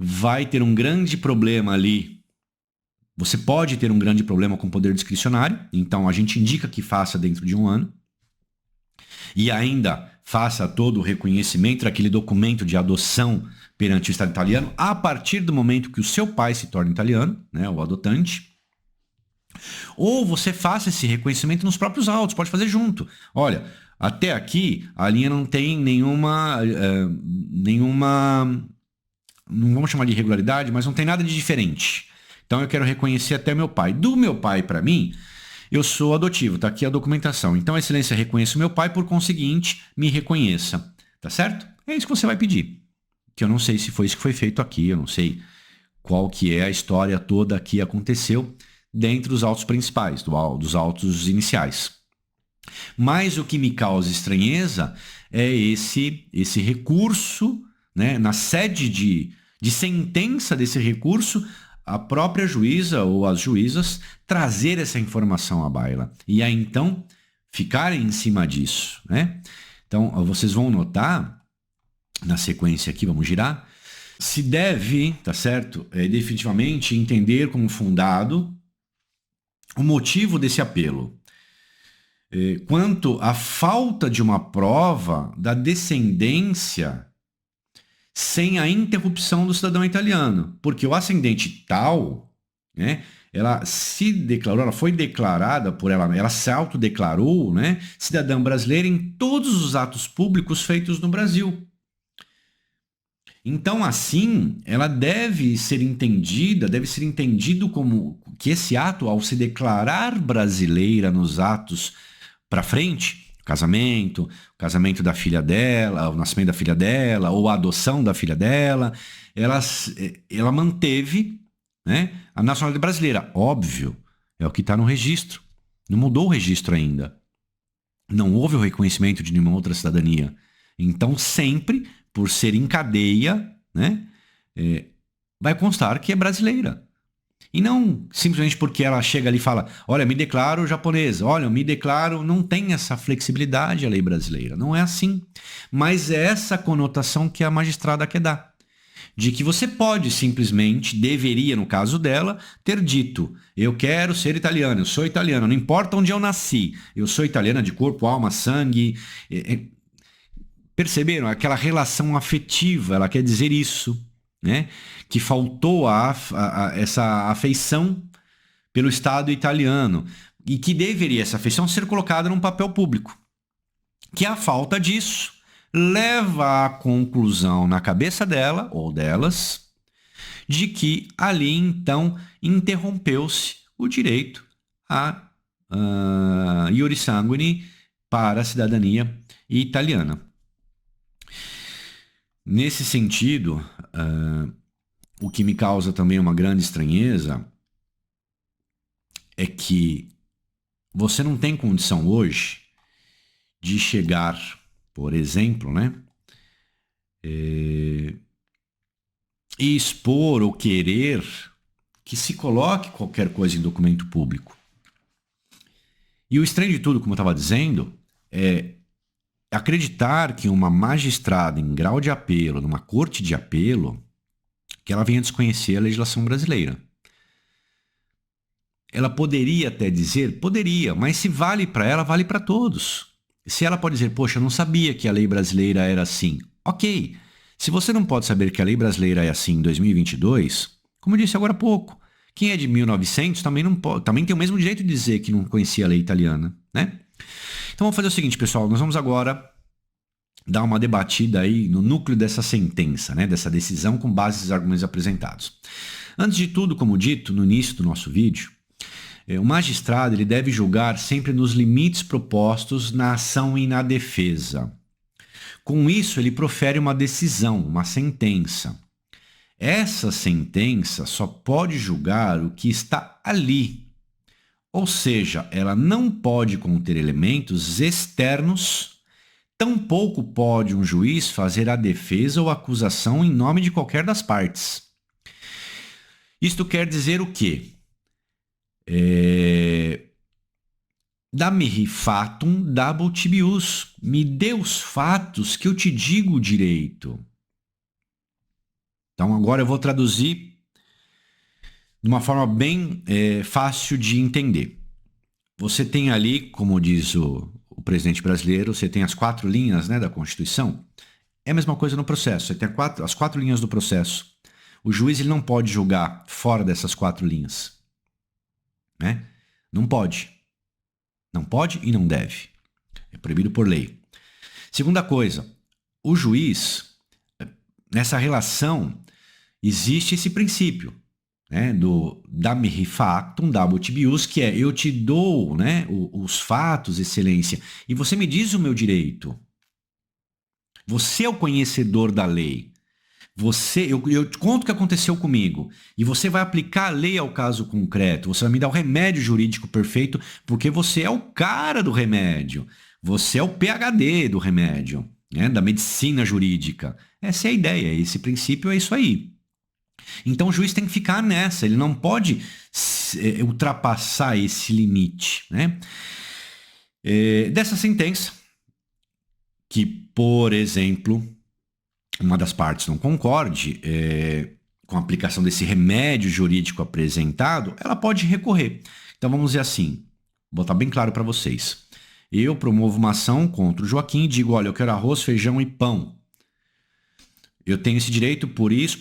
vai ter um grande problema ali. Você pode ter um grande problema com o poder discricionário, então a gente indica que faça dentro de um ano. E ainda faça todo o reconhecimento daquele documento de adoção perante o Estado italiano a partir do momento que o seu pai se torna italiano, né, o adotante. Ou você faça esse reconhecimento nos próprios autos, pode fazer junto. Olha, até aqui a linha não tem nenhuma, não vamos chamar de irregularidade, mas não tem nada de diferente. Então eu quero reconhecer até meu pai. Do meu pai para mim, eu sou adotivo, tá aqui a documentação. Então, Excelência, reconheço meu pai, por conseguinte, me reconheça. Tá certo? É isso que você vai pedir. Que eu não sei se foi isso que foi feito aqui, eu não sei qual que é a história toda que aconteceu dentro dos autos principais, dos autos iniciais. Mas o que me causa estranheza é esse recurso, né, na sede de sentença desse recurso, a própria juíza ou as juízas trazer essa informação à baila. E aí, então, ficarem em cima disso, né? Então, vocês vão notar, na sequência aqui, vamos girar, se deve, tá certo? Definitivamente entender como fundado o motivo desse apelo. Quanto à falta de uma prova da descendência sem a interrupção do cidadão italiano, porque o ascendente tal, né, ela se declarou, ela foi declarada por ela se autodeclarou, né, cidadã brasileira em todos os atos públicos feitos no Brasil. Então, assim, ela deve ser entendido como que esse ato, ao se declarar brasileira nos atos para frente, o casamento da filha dela, o nascimento da filha dela, ou a adoção da filha dela, ela manteve, né, a nacionalidade brasileira. Óbvio, é o que está no registro. Não mudou o registro ainda. Não houve o reconhecimento de nenhuma outra cidadania. Então, sempre, por ser em cadeia, né, vai constar que é brasileira. E não simplesmente porque ela chega ali e fala, olha, me declaro japonesa, olha, me declaro... Não tem essa flexibilidade a lei brasileira, não é assim. Mas é essa conotação que a magistrada quer dar. De que você pode simplesmente, deveria, no caso dela, ter dito, eu quero ser italiano, eu sou italiano, não importa onde eu nasci, eu sou italiana de corpo, alma, sangue... Perceberam? Aquela relação afetiva, ela quer dizer isso, né? Que faltou essa afeição pelo Estado italiano e que deveria essa afeição ser colocada num papel público. Que a falta disso leva à conclusão na cabeça dela ou delas de que ali então interrompeu-se o direito a iure sanguine para a cidadania italiana. Nesse sentido, o que me causa também uma grande estranheza é que você não tem condição hoje de chegar, por exemplo, né, e expor ou querer que se coloque qualquer coisa em documento público. E o estranho de tudo, como eu estava dizendo, é acreditar que uma magistrada em grau de apelo, numa corte de apelo, que ela venha desconhecer a legislação brasileira. Ela poderia até dizer, poderia, mas se vale para ela, vale para todos. Se ela pode dizer, poxa, eu não sabia que a lei brasileira era assim. Ok, se você não pode saber que a lei brasileira é assim em 2022, como eu disse agora há pouco, quem é de 1900 também, não pode, também tem o mesmo direito de dizer que não conhecia a lei italiana, né? Então vamos fazer o seguinte, pessoal, nós vamos agora dar uma debatida aí no núcleo dessa sentença, né, dessa decisão com base nos argumentos apresentados. Antes de tudo, como dito no início do nosso vídeo, o magistrado ele deve julgar sempre nos limites propostos na ação e na defesa. Com isso, ele profere uma decisão, uma sentença. Essa sentença só pode julgar o que está ali. Ou seja, ela não pode conter elementos externos, tampouco pode um juiz fazer a defesa ou acusação em nome de qualquer das partes. Isto quer dizer o quê? Dá-me fatum dabo tibius. Me dê os fatos que eu te digo direito. Então agora eu vou traduzir de uma forma bem fácil de entender. Você tem ali, como diz o presidente brasileiro, você tem as 4 linhas, né, da Constituição. É a mesma coisa no processo. Você tem as 4 linhas do processo. O juiz ele não pode julgar fora dessas 4 linhas. Né? Não pode. Não pode e não deve. É proibido por lei. Segunda coisa, o juiz, nessa relação, existe esse princípio, né, do dam-me factum dabo tibius, que é eu te dou, né, os fatos, excelência, e você me diz o meu direito. Você é o conhecedor da lei. Eu te conto o que aconteceu comigo e você vai aplicar a lei ao caso concreto. Você vai me dar o remédio jurídico perfeito porque você é o cara do remédio. Você é o PhD do remédio, né, da medicina jurídica. Essa é a ideia, esse princípio é isso aí. Então o juiz tem que ficar nessa, ele não pode ultrapassar esse limite, né? Dessa sentença, que, por exemplo, uma das partes não concorde com a aplicação desse remédio jurídico apresentado, ela pode recorrer. Então vamos dizer assim, vou botar bem claro para vocês. Eu promovo uma ação contra o Joaquim e digo, olha, eu quero arroz, feijão e pão. Eu tenho esse direito por isso,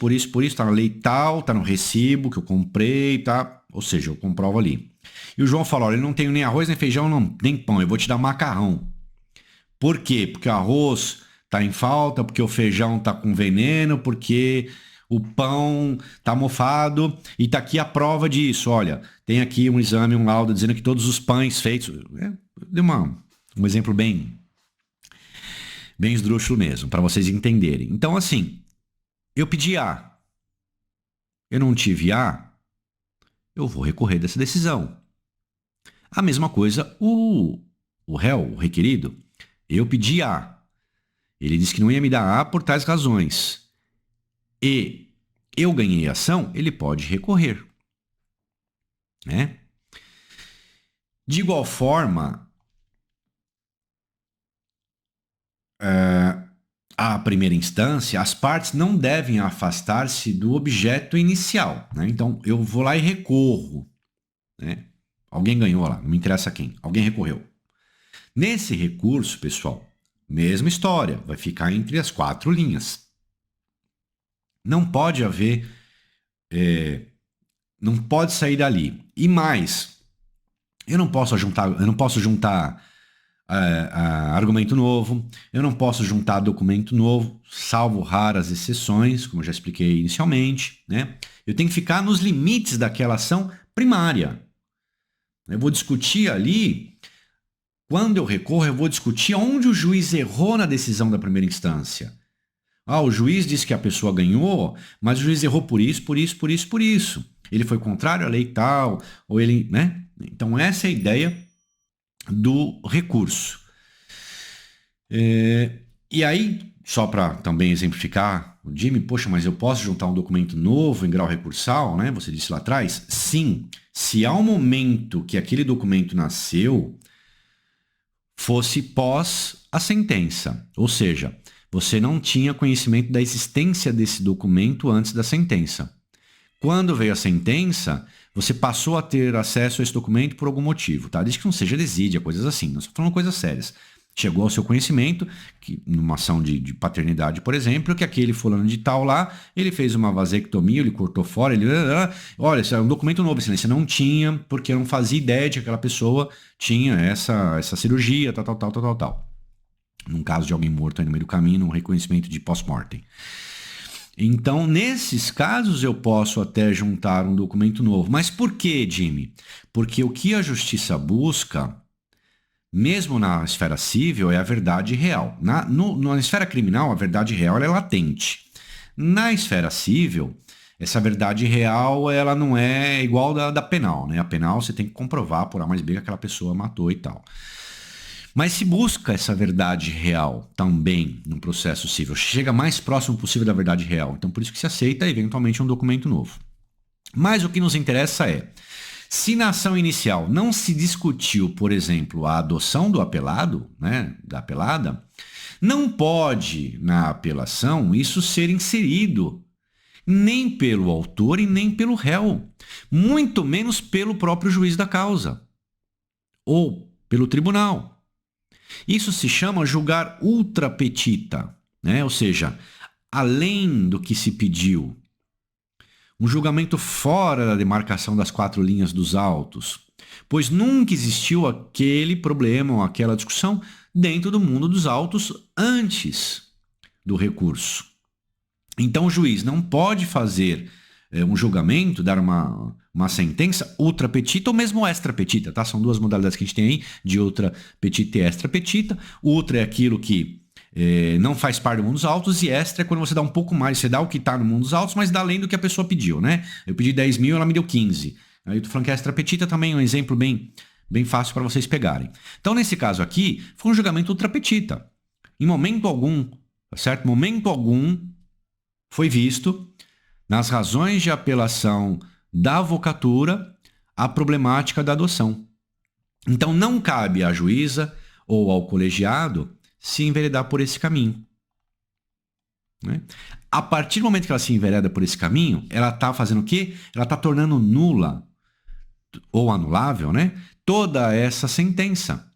tá na lei tal, tá no recibo que eu comprei, tá? Ou seja, eu comprovo ali. E o João fala, olha, eu não tenho nem arroz, nem feijão, nem pão, eu vou te dar macarrão. Por quê? Porque o arroz tá em falta, porque o feijão tá com veneno, porque o pão tá mofado e tá aqui a prova disso. Olha, tem aqui um exame, um laudo dizendo que todos os pães feitos... Deu um exemplo bem esdrúxulo mesmo, para vocês entenderem. Então, assim, eu pedi A, eu não tive A, eu vou recorrer dessa decisão. A mesma coisa o réu, o requerido, eu pedi A, ele disse que não ia me dar A por tais razões, e eu ganhei a ação, ele pode recorrer. Né? De igual forma... à primeira instância, as partes não devem afastar-se do objeto inicial. Né? Então, eu vou lá e recorro. Né? Alguém ganhou lá, não me interessa quem. Alguém recorreu. Nesse recurso, pessoal, mesma história, vai ficar entre as 4 linhas. Não pode haver, não pode sair dali. E mais, eu não posso juntar argumento novo, eu não posso juntar documento novo, salvo raras exceções, como eu já expliquei inicialmente, né? Eu tenho que ficar nos limites daquela ação primária. Eu vou discutir ali, quando eu recorro, eu vou discutir onde o juiz errou na decisão da primeira instância. O juiz disse que a pessoa ganhou, mas o juiz errou por isso, por isso, por isso, por isso. Ele foi contrário à lei tal, ou ele, né? Então essa é a ideia do recurso. E aí, só para também exemplificar, o Jimmy, poxa, mas eu posso juntar um documento novo em grau recursal, né? Você disse lá atrás? Sim, se ao momento que aquele documento nasceu fosse pós a sentença, ou seja, você não tinha conhecimento da existência desse documento antes da sentença. Quando veio a sentença, você passou a ter acesso a esse documento por algum motivo, tá? Desde que não seja desídia, coisas assim, não estou falando coisas sérias. Chegou ao seu conhecimento, que numa ação de paternidade, por exemplo, que aquele fulano de tal lá, ele fez uma vasectomia, ele cortou fora, olha, esse é um documento novo, excelência, não tinha, porque eu não fazia ideia de que aquela pessoa tinha essa cirurgia, tal. Num caso de alguém morto aí no meio do caminho, num reconhecimento de pós-mortem. Então, nesses casos, eu posso até juntar um documento novo. Mas por que, Jimmy? Porque o que a justiça busca, mesmo na esfera civil, é a verdade real. Na esfera criminal, a verdade real é latente. Na esfera civil, essa verdade real ela não é igual da penal, né? A penal você tem que comprovar por A mais B que aquela pessoa matou e tal. Mas se busca essa verdade real também no processo civil, chega mais próximo possível da verdade real. Então, por isso que se aceita, eventualmente, um documento novo. Mas o que nos interessa é, se na ação inicial não se discutiu, por exemplo, a adoção do apelado, né, da apelada, não pode, na apelação, isso ser inserido nem pelo autor e nem pelo réu, muito menos pelo próprio juiz da causa ou pelo tribunal. Isso se chama julgar ultra petita, né? Ou seja, além do que se pediu. Um julgamento fora da demarcação das 4 linhas dos autos, pois nunca existiu aquele problema ou aquela discussão dentro do mundo dos autos antes do recurso. Então o juiz não pode fazer um julgamento, dar uma sentença ultra petita ou mesmo extra petita, tá? São 2 modalidades que a gente tem aí, de ultra petita e extra petita. Ultra é aquilo que não faz parte do mundo dos autos, e extra é quando você dá um pouco mais, você dá o que está no mundo dos autos, mas dá além do que a pessoa pediu, né? Eu pedi 10 mil, ela me deu 15. Aí eu tô falando que a extra petita também é um exemplo bem fácil para vocês pegarem. Então, nesse caso aqui, foi um julgamento ultra petita. Em momento algum, certo? Momento algum foi visto, nas razões de apelação da avocatura, a problemática da adoção. Então, não cabe à juíza ou ao colegiado se enveredar por esse caminho, né? A partir do momento que ela se envereda por esse caminho, ela está fazendo o quê? Ela está tornando nula ou anulável, né, toda essa sentença.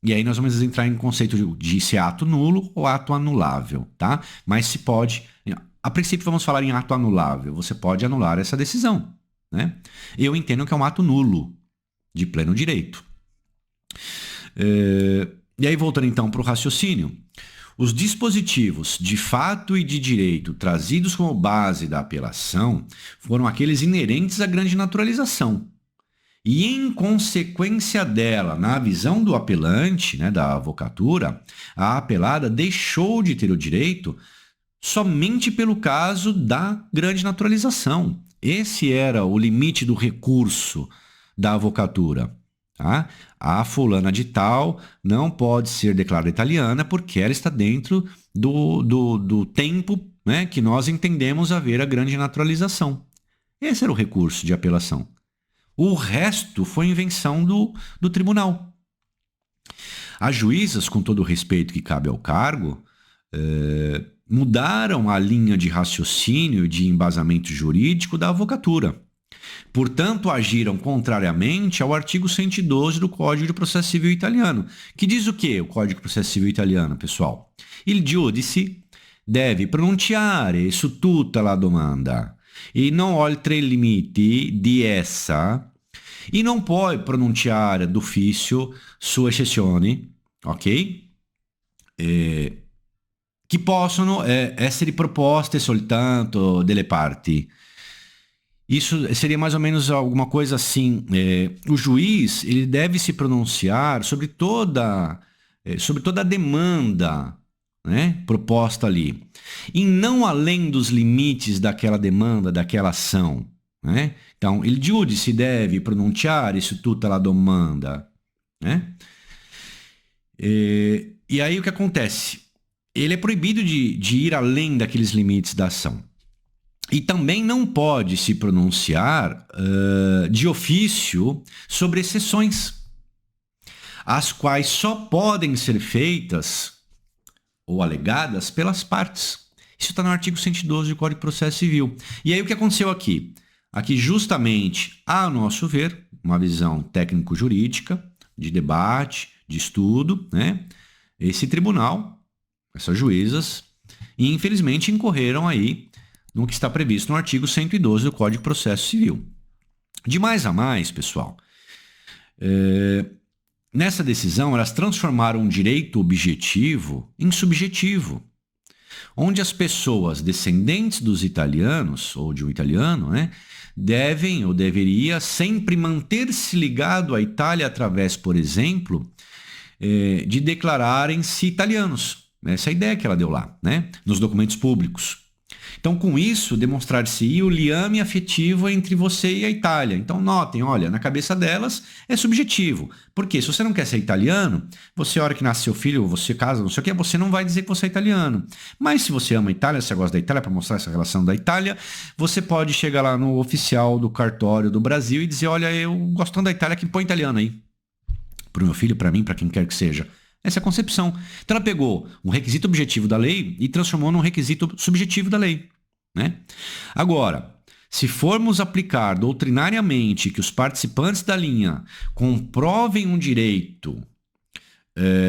E aí nós vamos entrar em conceito de se é ato nulo ou ato anulável, tá? Mas se pode... A princípio vamos falar em ato anulável. Você pode anular essa decisão, né? Eu entendo que é um ato nulo, de pleno direito. E aí, voltando então para o raciocínio, os dispositivos de fato e de direito trazidos como base da apelação foram aqueles inerentes à grande naturalização. E em consequência dela, na visão do apelante, né, da avocatura, a apelada deixou de ter o direito somente pelo caso da grande naturalização. Esse era o limite do recurso da avocatura. Tá? A fulana de tal não pode ser declarada italiana porque ela está dentro do tempo, né, que nós entendemos haver a grande naturalização. Esse era o recurso de apelação. O resto foi invenção do tribunal. As juízas, com todo o respeito que cabe ao cargo, mudaram a linha de raciocínio e de embasamento jurídico da avocatura. Portanto, agiram contrariamente ao artigo 112 do Código de Processo Civil italiano, que diz o quê? O Código de Processo Civil italiano, pessoal? Il giudice deve pronunciare su tutta la domanda e non oltre i limiti di essa e non può pronunciare d'ufficio su eccezioni, ok? Che possono essere proposte soltanto delle parti. Isso seria mais ou menos alguma coisa assim. O juiz ele deve se pronunciar sobre toda a demanda, né, proposta ali, e não além dos limites daquela demanda, daquela ação. Né? Então, il giudice deve pronunciare su tutta la domanda. Né? E aí o que acontece? Ele é proibido de ir além daqueles limites da ação. E também não pode se pronunciar de ofício sobre exceções, as quais só podem ser feitas ou alegadas pelas partes. Isso está no artigo 112 do Código de Processo Civil. E aí o que aconteceu aqui? Aqui justamente, a nosso ver, uma visão técnico-jurídica, de debate, de estudo, né? Esse tribunal, essas juízas, infelizmente incorreram aí no que está previsto no artigo 112 do Código de Processo Civil. De mais a mais, pessoal, nessa decisão elas transformaram um direito objetivo em subjetivo, onde as pessoas descendentes dos italianos, ou de um italiano, né, devem ou deveria sempre manter-se ligado à Itália através, por exemplo, de declararem-se italianos. Essa é a ideia que ela deu lá, né, nos documentos públicos. Então, com isso, demonstrar-se-ia o liame afetivo entre você e a Itália. Então, notem, olha, na cabeça delas é subjetivo. Porque se você não quer ser italiano, você, a hora que nasce seu filho, você casa, não sei o que, você não vai dizer que você é italiano. Mas se você ama a Itália, se você gosta da Itália, para mostrar essa relação da Itália, você pode chegar lá no oficial do cartório do Brasil e dizer, olha, eu gosto tanto da Itália que põe italiano aí. Para o meu filho, para mim, para quem quer que seja. Essa é a concepção. Então ela pegou um requisito objetivo da lei e transformou num requisito subjetivo da lei. Né? Agora, se formos aplicar doutrinariamente que os participantes da linha comprovem um direito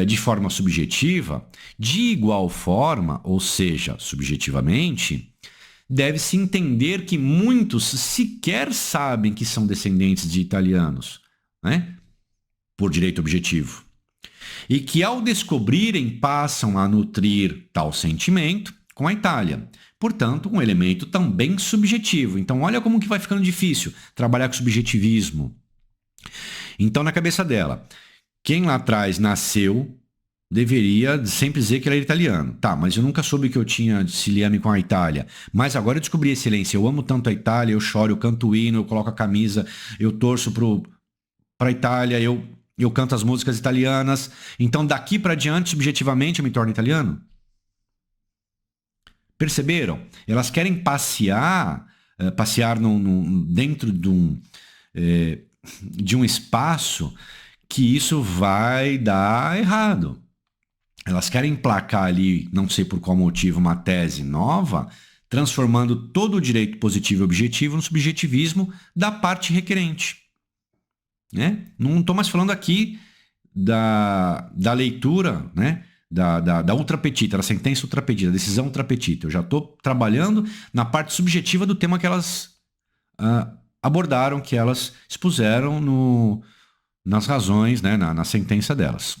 de forma subjetiva, de igual forma, ou seja, subjetivamente, deve-se entender que muitos sequer sabem que são descendentes de italianos, né? Por direito objetivo. E que ao descobrirem passam a nutrir tal sentimento com a Itália. Portanto, um elemento também subjetivo. Então, olha como que vai ficando difícil trabalhar com subjetivismo. Então, na cabeça dela, quem lá atrás nasceu deveria sempre dizer que ele era italiano. Tá, mas eu nunca soube que eu tinha liame com a Itália. Mas agora eu descobri a excelência. Eu amo tanto a Itália, eu choro, eu canto o hino, eu coloco a camisa, eu torço para a Itália, eu canto as músicas italianas. Então, daqui para diante, subjetivamente, eu me torno italiano? Perceberam? Elas querem passear dentro de um espaço que isso vai dar errado. Elas querem emplacar ali, não sei por qual motivo, uma tese nova, transformando todo o direito positivo e objetivo no subjetivismo da parte requerente. Né? Não estou mais falando aqui da leitura, né? da ultrapetita, da sentença ultrapetita, da decisão ultrapetita. Eu já estou trabalhando na parte subjetiva do tema que elas abordaram, que elas expuseram nas razões, né? na sentença delas.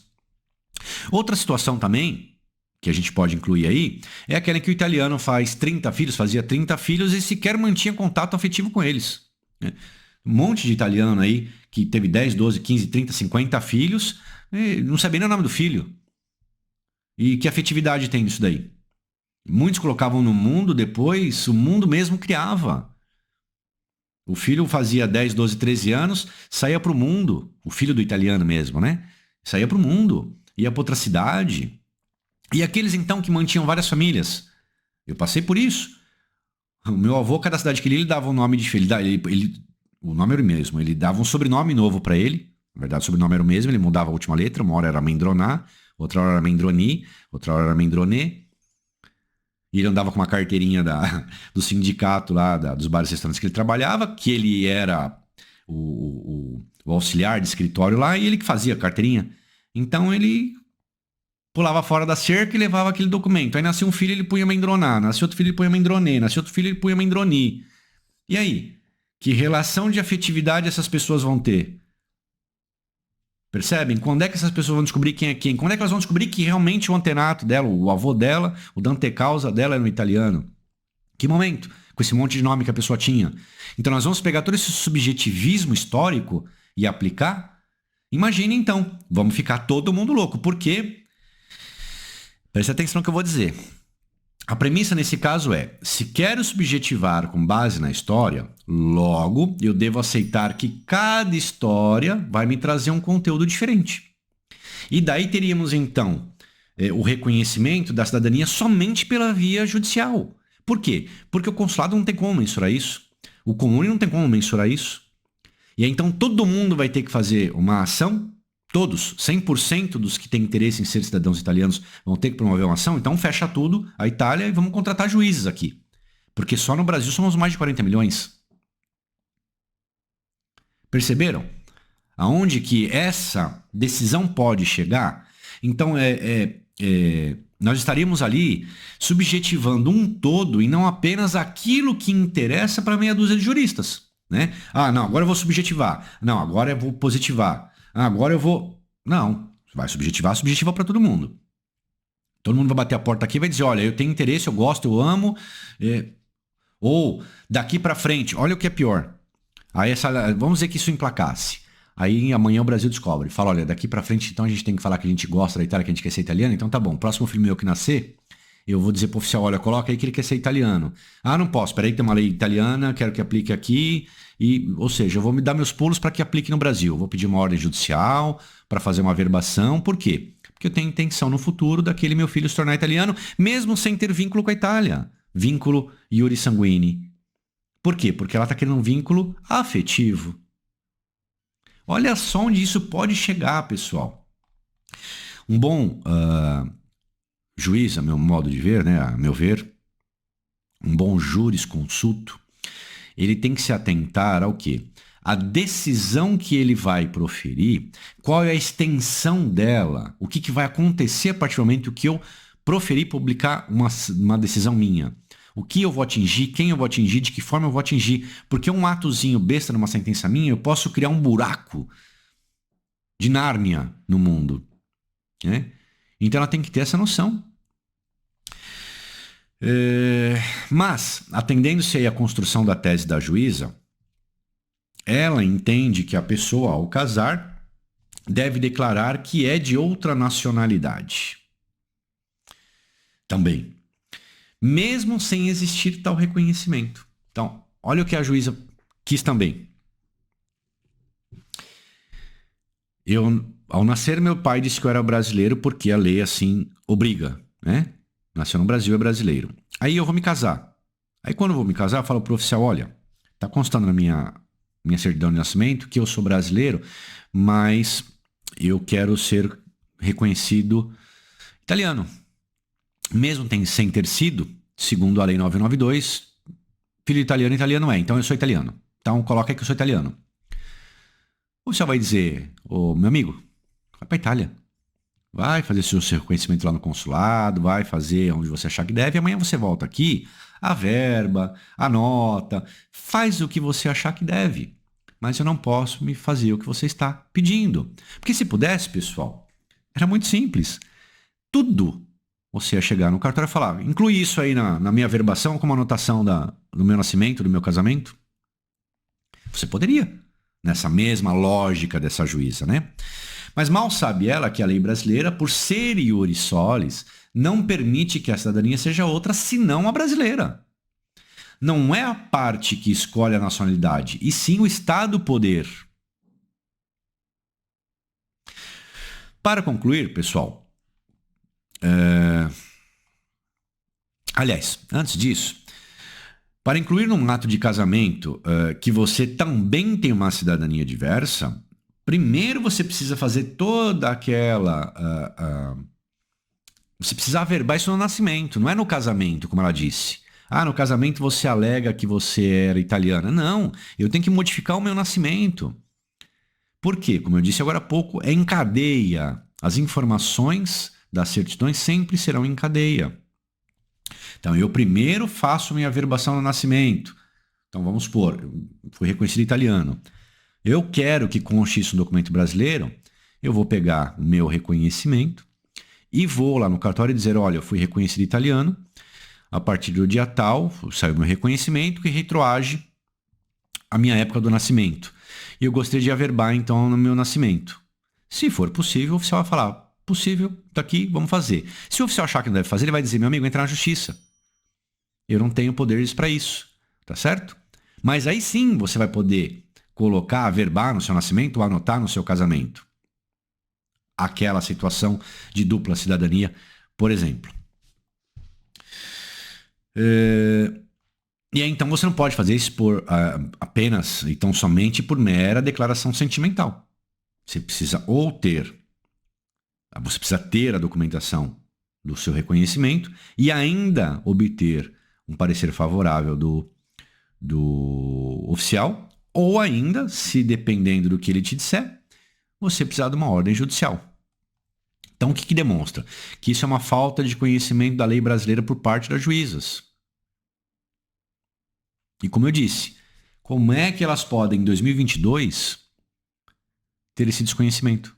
Outra situação também, que a gente pode incluir aí, é aquela em que o italiano fazia 30 filhos e sequer mantinha contato afetivo com eles. Né? Um monte de italiano aí que teve 10, 12, 15, 30, 50 filhos, não sabia nem o nome do filho. E que afetividade tem nisso daí? Muitos colocavam no mundo, depois o mundo mesmo criava. O filho fazia 10, 12, 13 anos, saía para o mundo, o filho do italiano mesmo, né? Saía para o mundo, ia para outra cidade. E aqueles então que mantinham várias famílias. Eu passei por isso. O meu avô, cada cidade que ele dava um nome diferente. O nome era o mesmo, ele dava um sobrenome novo para ele. Na verdade, o sobrenome era o mesmo, ele mudava a última letra, uma hora era Mendroná, outra hora era Mendroni, outra hora era Mendronê. E ele andava com uma carteirinha do sindicato lá, dos bares e restaurantes que ele trabalhava, que ele era o auxiliar de escritório lá, e ele que fazia a carteirinha. Então ele pulava fora da cerca e levava aquele documento. Aí nascia um filho, ele punha Mendroná. Nascia outro filho, ele punha Mendronê. Nascia outro filho, ele punha Mendroni. E aí? Que relação de afetividade essas pessoas vão ter? Percebem? Quando é que essas pessoas vão descobrir quem é quem? Quando é que elas vão descobrir que realmente o antenato dela, o avô dela, o Dante Causa dela era um italiano? Que momento? Com esse monte de nome que a pessoa tinha. Então nós vamos pegar todo esse subjetivismo histórico e aplicar? Imagine então, vamos ficar todo mundo louco. Por quê? Preste atenção no que eu vou dizer. A premissa nesse caso é: se quero subjetivar com base na história, logo eu devo aceitar que cada história vai me trazer um conteúdo diferente. E daí teríamos então o reconhecimento da cidadania somente pela via judicial. Por quê? Porque o consulado não tem como mensurar isso. O comune não tem como mensurar isso. E aí então todo mundo vai ter que fazer uma ação. Todos, 100% dos que têm interesse em ser cidadãos italianos vão ter que promover uma ação. Então fecha tudo, a Itália, e vamos contratar juízes aqui. Porque só no Brasil somos mais de 40 milhões. Perceberam? Aonde que essa decisão pode chegar? Então, nós estaríamos ali subjetivando um todo e não apenas aquilo que interessa para meia dúzia de juristas. Né? Ah, não, agora eu vou subjetivar. Não, agora eu vou positivar. Ah, agora eu vou... Não, vai subjetivar, subjetiva para todo mundo. Todo mundo vai bater a porta aqui e vai dizer, olha, eu tenho interesse, eu gosto, eu amo. Ou, daqui para frente, olha o que é pior. Aí vamos dizer que isso emplacasse. Aí amanhã o Brasil descobre. Fala, olha, daqui para frente então a gente tem que falar que a gente gosta da Itália, que a gente quer ser italiano. Então tá bom, próximo filho meu que nascer, eu vou dizer pro oficial, olha, coloca aí que ele quer ser italiano. Ah, não posso, peraí que tem uma lei italiana, quero que aplique aqui. Ou seja, eu vou me dar meus pulos para que aplique no Brasil. Eu vou pedir uma ordem judicial para fazer uma averbação. Por quê? Porque eu tenho intenção no futuro daquele meu filho se tornar italiano, mesmo sem ter vínculo com a Itália. Vínculo iuri sanguini. Por quê? Porque ela está querendo um vínculo afetivo. Olha só onde isso pode chegar, pessoal. Um bom juiz, a meu modo de ver, né, a meu ver, um bom jurisconsulto, ele tem que se atentar ao quê? A decisão que ele vai proferir, qual é a extensão dela, o que vai acontecer a partir do momento que eu proferir publicar uma decisão minha. O que eu vou atingir, quem eu vou atingir, de que forma eu vou atingir. Porque um atozinho besta numa sentença minha, eu posso criar um buraco de Nárnia no mundo. Né? Então ela tem que ter essa noção. Mas, atendendo-se aí à construção da tese da juíza, ela entende que a pessoa, ao casar, deve declarar que é de outra nacionalidade. Também. Mesmo sem existir tal reconhecimento. Então, olha o que a juíza quis também. Ao nascer, meu pai disse que eu era brasileiro porque a lei assim obriga, né? Nasceu no Brasil, é brasileiro. Aí eu vou me casar. Aí quando eu vou me casar, eu falo pro oficial, olha, tá constando na minha certidão de nascimento que eu sou brasileiro, mas eu quero ser reconhecido italiano. Mesmo sem ter sido, segundo a lei 992, filho italiano, italiano é. Então eu sou italiano. Então coloca aí que eu sou italiano. O oficial vai dizer, ô meu amigo, vai pra Itália. Vai fazer seu reconhecimento lá no consulado, vai fazer onde você achar que deve, amanhã você volta aqui, a verba, a nota, faz o que você achar que deve. Mas eu não posso me fazer o que você está pedindo. Porque se pudesse, pessoal, era muito simples. Tudo você ia chegar no cartório e falar, inclui isso aí na minha averbação como anotação do meu nascimento, do meu casamento. Você poderia, nessa mesma lógica dessa juíza, né? Mas mal sabe ela que a lei brasileira, por ser iuris solis, não permite que a cidadania seja outra senão a brasileira. Não é a parte que escolhe a nacionalidade, e sim o Estado-poder. Para concluir, pessoal, aliás, antes disso, para incluir num ato de casamento que você também tem uma cidadania diversa, primeiro você precisa fazer toda aquela Você precisa averbar isso no nascimento, não é no casamento, como ela disse. Ah, no casamento você alega que você era italiana. Não, eu tenho que modificar o meu nascimento. Por quê? Como eu disse agora há pouco, é em cadeia. As informações das certidões sempre serão em cadeia. Então, eu primeiro faço minha averbação no nascimento. Então, vamos supor, eu fui reconhecido italiano. Eu quero que conste isso no documento brasileiro, eu vou pegar o meu reconhecimento e vou lá no cartório dizer, olha, eu fui reconhecido italiano, a partir do dia tal, saiu meu reconhecimento que retroage a minha época do nascimento. E eu gostaria de averbar, então, no meu nascimento. Se for possível, o oficial vai falar, possível, tá aqui, vamos fazer. Se o oficial achar que não deve fazer, ele vai dizer, meu amigo, entra na justiça. Eu não tenho poderes para isso, tá certo? Mas aí sim você vai poder colocar, averbar no seu nascimento ou anotar no seu casamento. Aquela situação de dupla cidadania, por exemplo. E aí, então, você não pode fazer isso por apenas, então somente por mera declaração sentimental. Você precisa você precisa ter a documentação do seu reconhecimento e ainda obter um parecer favorável do oficial, ou ainda, se dependendo do que ele te disser, você precisar de uma ordem judicial. Então, o que demonstra? Que isso é uma falta de conhecimento da lei brasileira por parte das juízas. E como eu disse, como é que elas podem, em 2022, ter esse desconhecimento?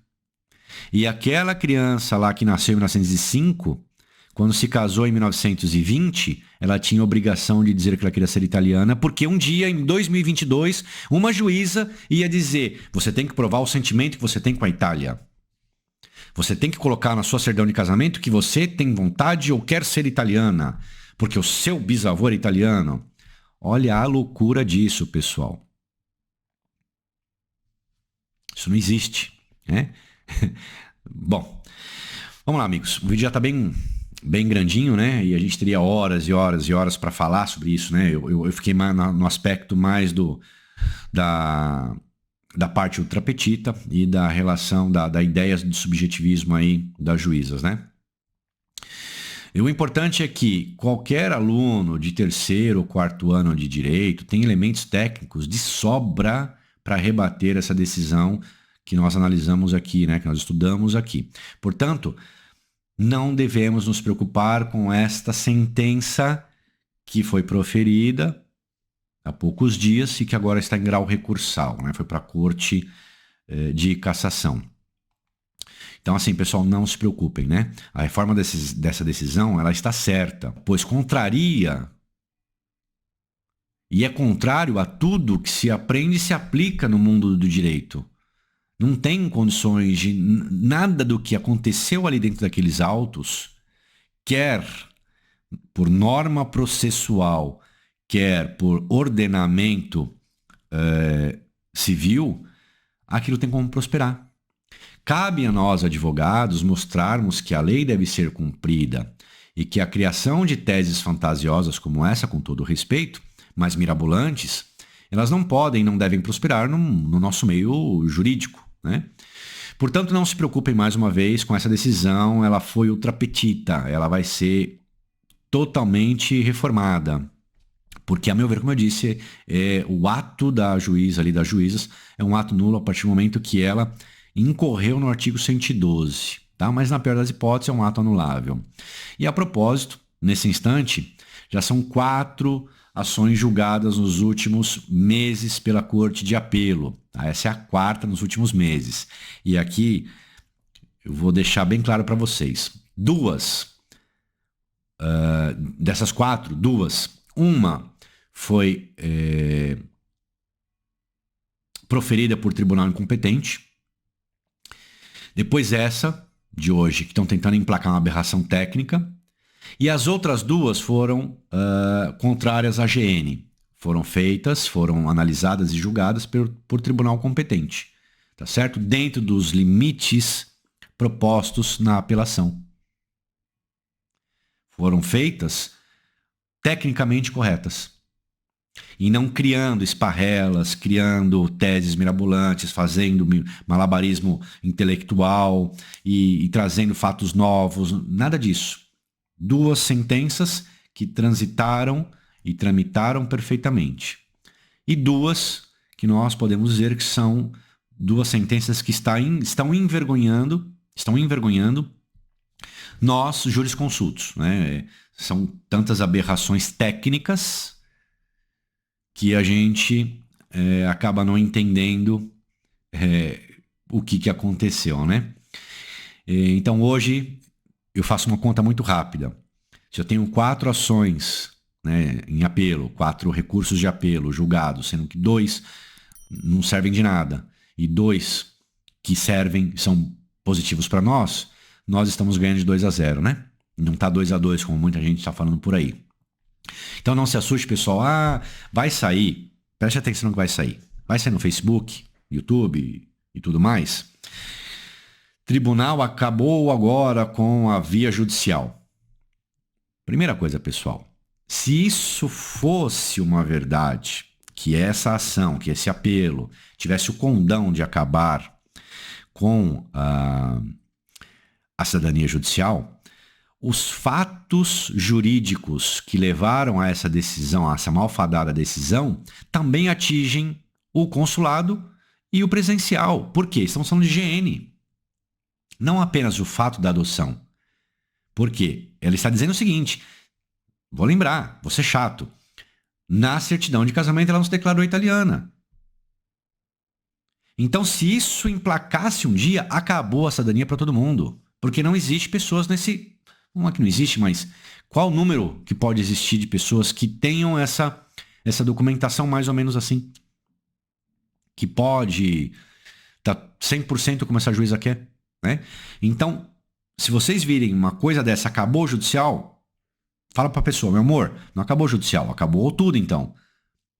E aquela criança lá que nasceu em 1905, quando se casou em 1920, ela tinha a obrigação de dizer que ela queria ser italiana, porque um dia, em 2022, uma juíza ia dizer: você tem que provar o sentimento que você tem com a Itália. Você tem que colocar na sua certidão de casamento que você tem vontade ou quer ser italiana, porque o seu bisavô era italiano. Olha a loucura disso, pessoal. Isso não existe, né? Bom, vamos lá, amigos. O vídeo já está bem grandinho, né? E a gente teria horas e horas e horas para falar sobre isso, né? Eu fiquei mais no aspecto mais da parte ultrapetita e da relação, da ideia de subjetivismo aí das juízas, né? E o importante é que qualquer aluno de terceiro ou quarto ano de direito tem elementos técnicos de sobra para rebater essa decisão que nós analisamos aqui, né? Que nós estudamos aqui. Portanto, não devemos nos preocupar com esta sentença que foi proferida há poucos dias e que agora está em grau recursal, né? Foi para a Corte de Cassação. Então, assim, pessoal, não se preocupem, né? A reforma dessa decisão, ela está certa, pois contraria e é contrário a tudo que se aprende e se aplica no mundo do direito. Não tem condições de nada do que aconteceu ali dentro daqueles autos, quer por norma processual, quer por ordenamento civil, aquilo tem como prosperar. Cabe a nós, advogados, mostrarmos que a lei deve ser cumprida e que a criação de teses fantasiosas como essa, com todo respeito, mas mirabolantes, elas não podem e não devem prosperar no nosso meio jurídico, né? Portanto, não se preocupem mais uma vez com essa decisão, ela foi ultrapetita, ela vai ser totalmente reformada. Porque, a meu ver, como eu disse, o ato da juíza ali, das juízas, é um ato nulo a partir do momento que ela incorreu no artigo 112, tá? Mas na pior das hipóteses é um ato anulável. E a propósito, nesse instante, já são 4 ações julgadas nos últimos meses pela Corte de Apelo. Tá? Essa é a 4ª nos últimos meses. E aqui eu vou deixar bem claro para vocês. Dessas 4, 2, uma foi proferida por tribunal incompetente. Depois essa, de hoje, que estão tentando emplacar uma aberração técnica. E as outras 2 foram contrárias à GN. Foram analisadas e julgadas por tribunal competente. Tá certo? Dentro dos limites propostos na apelação. Foram feitas tecnicamente corretas. E não criando esparrelas, criando teses mirabolantes, fazendo malabarismo intelectual e trazendo fatos novos, nada disso. Duas sentenças que transitaram e tramitaram perfeitamente. E duas que nós podemos dizer que são duas sentenças que estão envergonhando nós, jurisconsultos, né? São tantas aberrações técnicas que a gente acaba não entendendo o que aconteceu, né? Então hoje eu faço uma conta muito rápida. Se eu tenho 4 ações, né, em apelo, 4 recursos de apelo julgados, sendo que 2 não servem de nada e 2 que servem, são positivos para nós estamos ganhando de 2-0, né? Não está 2-2 como muita gente está falando por aí. Então não se assuste, pessoal. Vai sair. Preste atenção no que vai sair. Vai sair no Facebook, YouTube e tudo mais. Tribunal acabou agora com a via judicial. Primeira coisa, pessoal. Se isso fosse uma verdade, que essa ação, que esse apelo tivesse o condão de acabar com a cidadania judicial, os fatos jurídicos que levaram a essa decisão, a essa malfadada decisão, também atingem o consulado e o presencial. Por quê? Estamos falando de GN. Não apenas o fato da adoção. Por quê? Ela está dizendo o seguinte, vou lembrar, vou ser chato, na certidão de casamento ela não se declarou italiana. Então, se isso emplacasse um dia, acabou a cidadania para todo mundo. Porque não existe pessoas nesse... Não é que não existe, mas qual o número que pode existir de pessoas que tenham essa documentação mais ou menos assim? Que pode estar 100% como essa juíza quer, né? Então, se vocês virem uma coisa dessa, acabou o judicial, fala para a pessoa, meu amor, não acabou o judicial, acabou tudo então.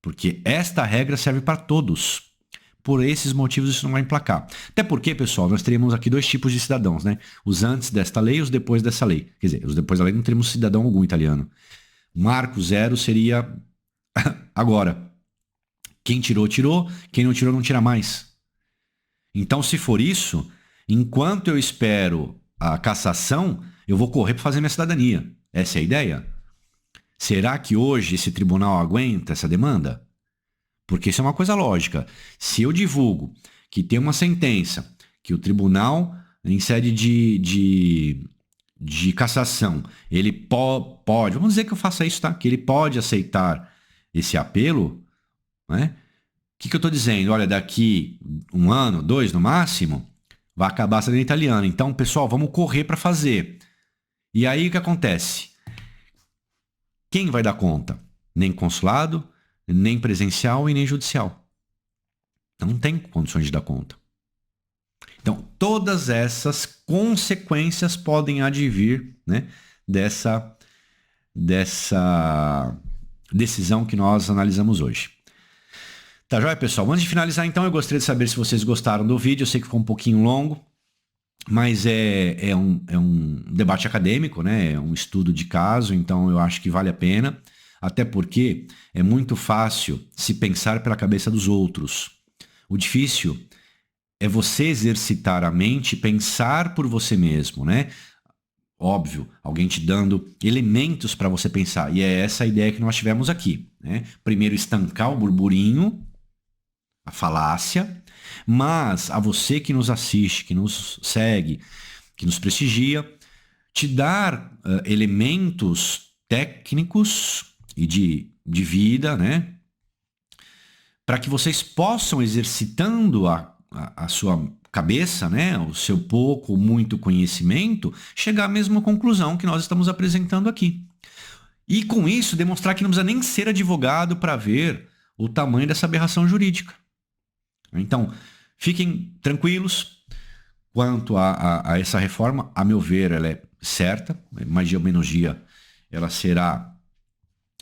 Porque esta regra serve para todos. Por esses motivos isso não vai emplacar. Até porque, pessoal, nós teríamos aqui 2 tipos de cidadãos, né? Os antes desta lei e os depois dessa lei. Quer dizer, os depois da lei não teríamos cidadão algum italiano. Marco zero seria agora. Quem tirou, tirou. Quem não tirou, não tira mais. Então, se for isso, enquanto eu espero a cassação, eu vou correr para fazer minha cidadania. Essa é a ideia? Será que hoje esse tribunal aguenta essa demanda? Porque isso é uma coisa lógica. Se eu divulgo que tem uma sentença, que o tribunal, em sede de cassação, ele pode, vamos dizer que eu faça isso, tá? Que ele pode aceitar esse apelo, né? O que eu estou dizendo? Olha, daqui 1 ano, 2 no máximo, vai acabar a cidadania italiana. Então, pessoal, vamos correr para fazer. E aí o que acontece? Quem vai dar conta? Nem consulado, nem presencial e nem judicial. Não tem condições de dar conta. Então, todas essas consequências podem advir, né, dessa decisão que nós analisamos hoje. Tá joia, pessoal? Antes de finalizar, então, eu gostaria de saber se vocês gostaram do vídeo. Eu sei que ficou um pouquinho longo, mas é um debate acadêmico, né? É um estudo de caso, então eu acho que vale a pena. Até porque é muito fácil se pensar pela cabeça dos outros. O difícil é você exercitar a mente e pensar por você mesmo, né? Óbvio, alguém te dando elementos para você pensar. E é essa a ideia que nós tivemos aqui, né? Primeiro, estancar o burburinho, a falácia, mas a você que nos assiste, que nos segue, que nos prestigia, te dar elementos técnicos e de vida, né? Para que vocês possam, exercitando a sua cabeça, né? O seu pouco ou muito conhecimento, chegar à mesma conclusão que nós estamos apresentando aqui. E com isso, demonstrar que não precisa nem ser advogado para ver o tamanho dessa aberração jurídica. Então, fiquem tranquilos quanto a essa reforma. A meu ver, ela é certa. Mais dia ou menos dia, ela será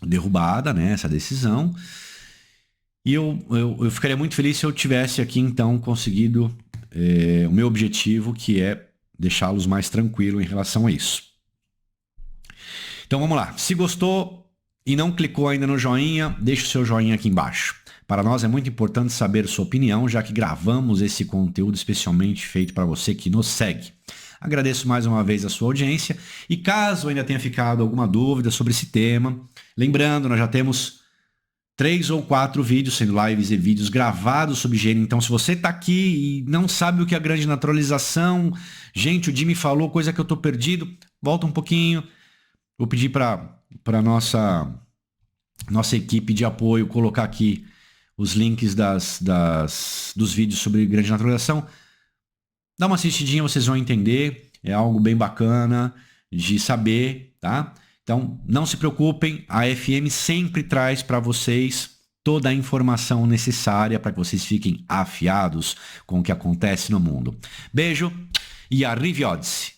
derrubada, né, essa decisão. E eu ficaria muito feliz se eu tivesse aqui, então, conseguido o meu objetivo, que é deixá-los mais tranquilos em relação a isso. Então, vamos lá. Se gostou, e não clicou ainda no joinha, deixa o seu joinha aqui embaixo. Para nós é muito importante saber sua opinião, já que gravamos esse conteúdo especialmente feito para você que nos segue. Agradeço mais uma vez a sua audiência e caso ainda tenha ficado alguma dúvida sobre esse tema, lembrando, nós já temos 3 ou 4 vídeos, sendo lives e vídeos gravados sobre higiene. Então, se você está aqui e não sabe o que é a grande naturalização, gente, o Jimmy falou coisa que eu estou perdido, volta um pouquinho. Vou pedir para nossa equipe de apoio colocar aqui os links dos vídeos sobre grande naturalização. Dá uma assistidinha, vocês vão entender. É algo bem bacana de saber, tá? Então, não se preocupem, a FM sempre traz para vocês toda a informação necessária para que vocês fiquem afiados com o que acontece no mundo. Beijo e arrivederci!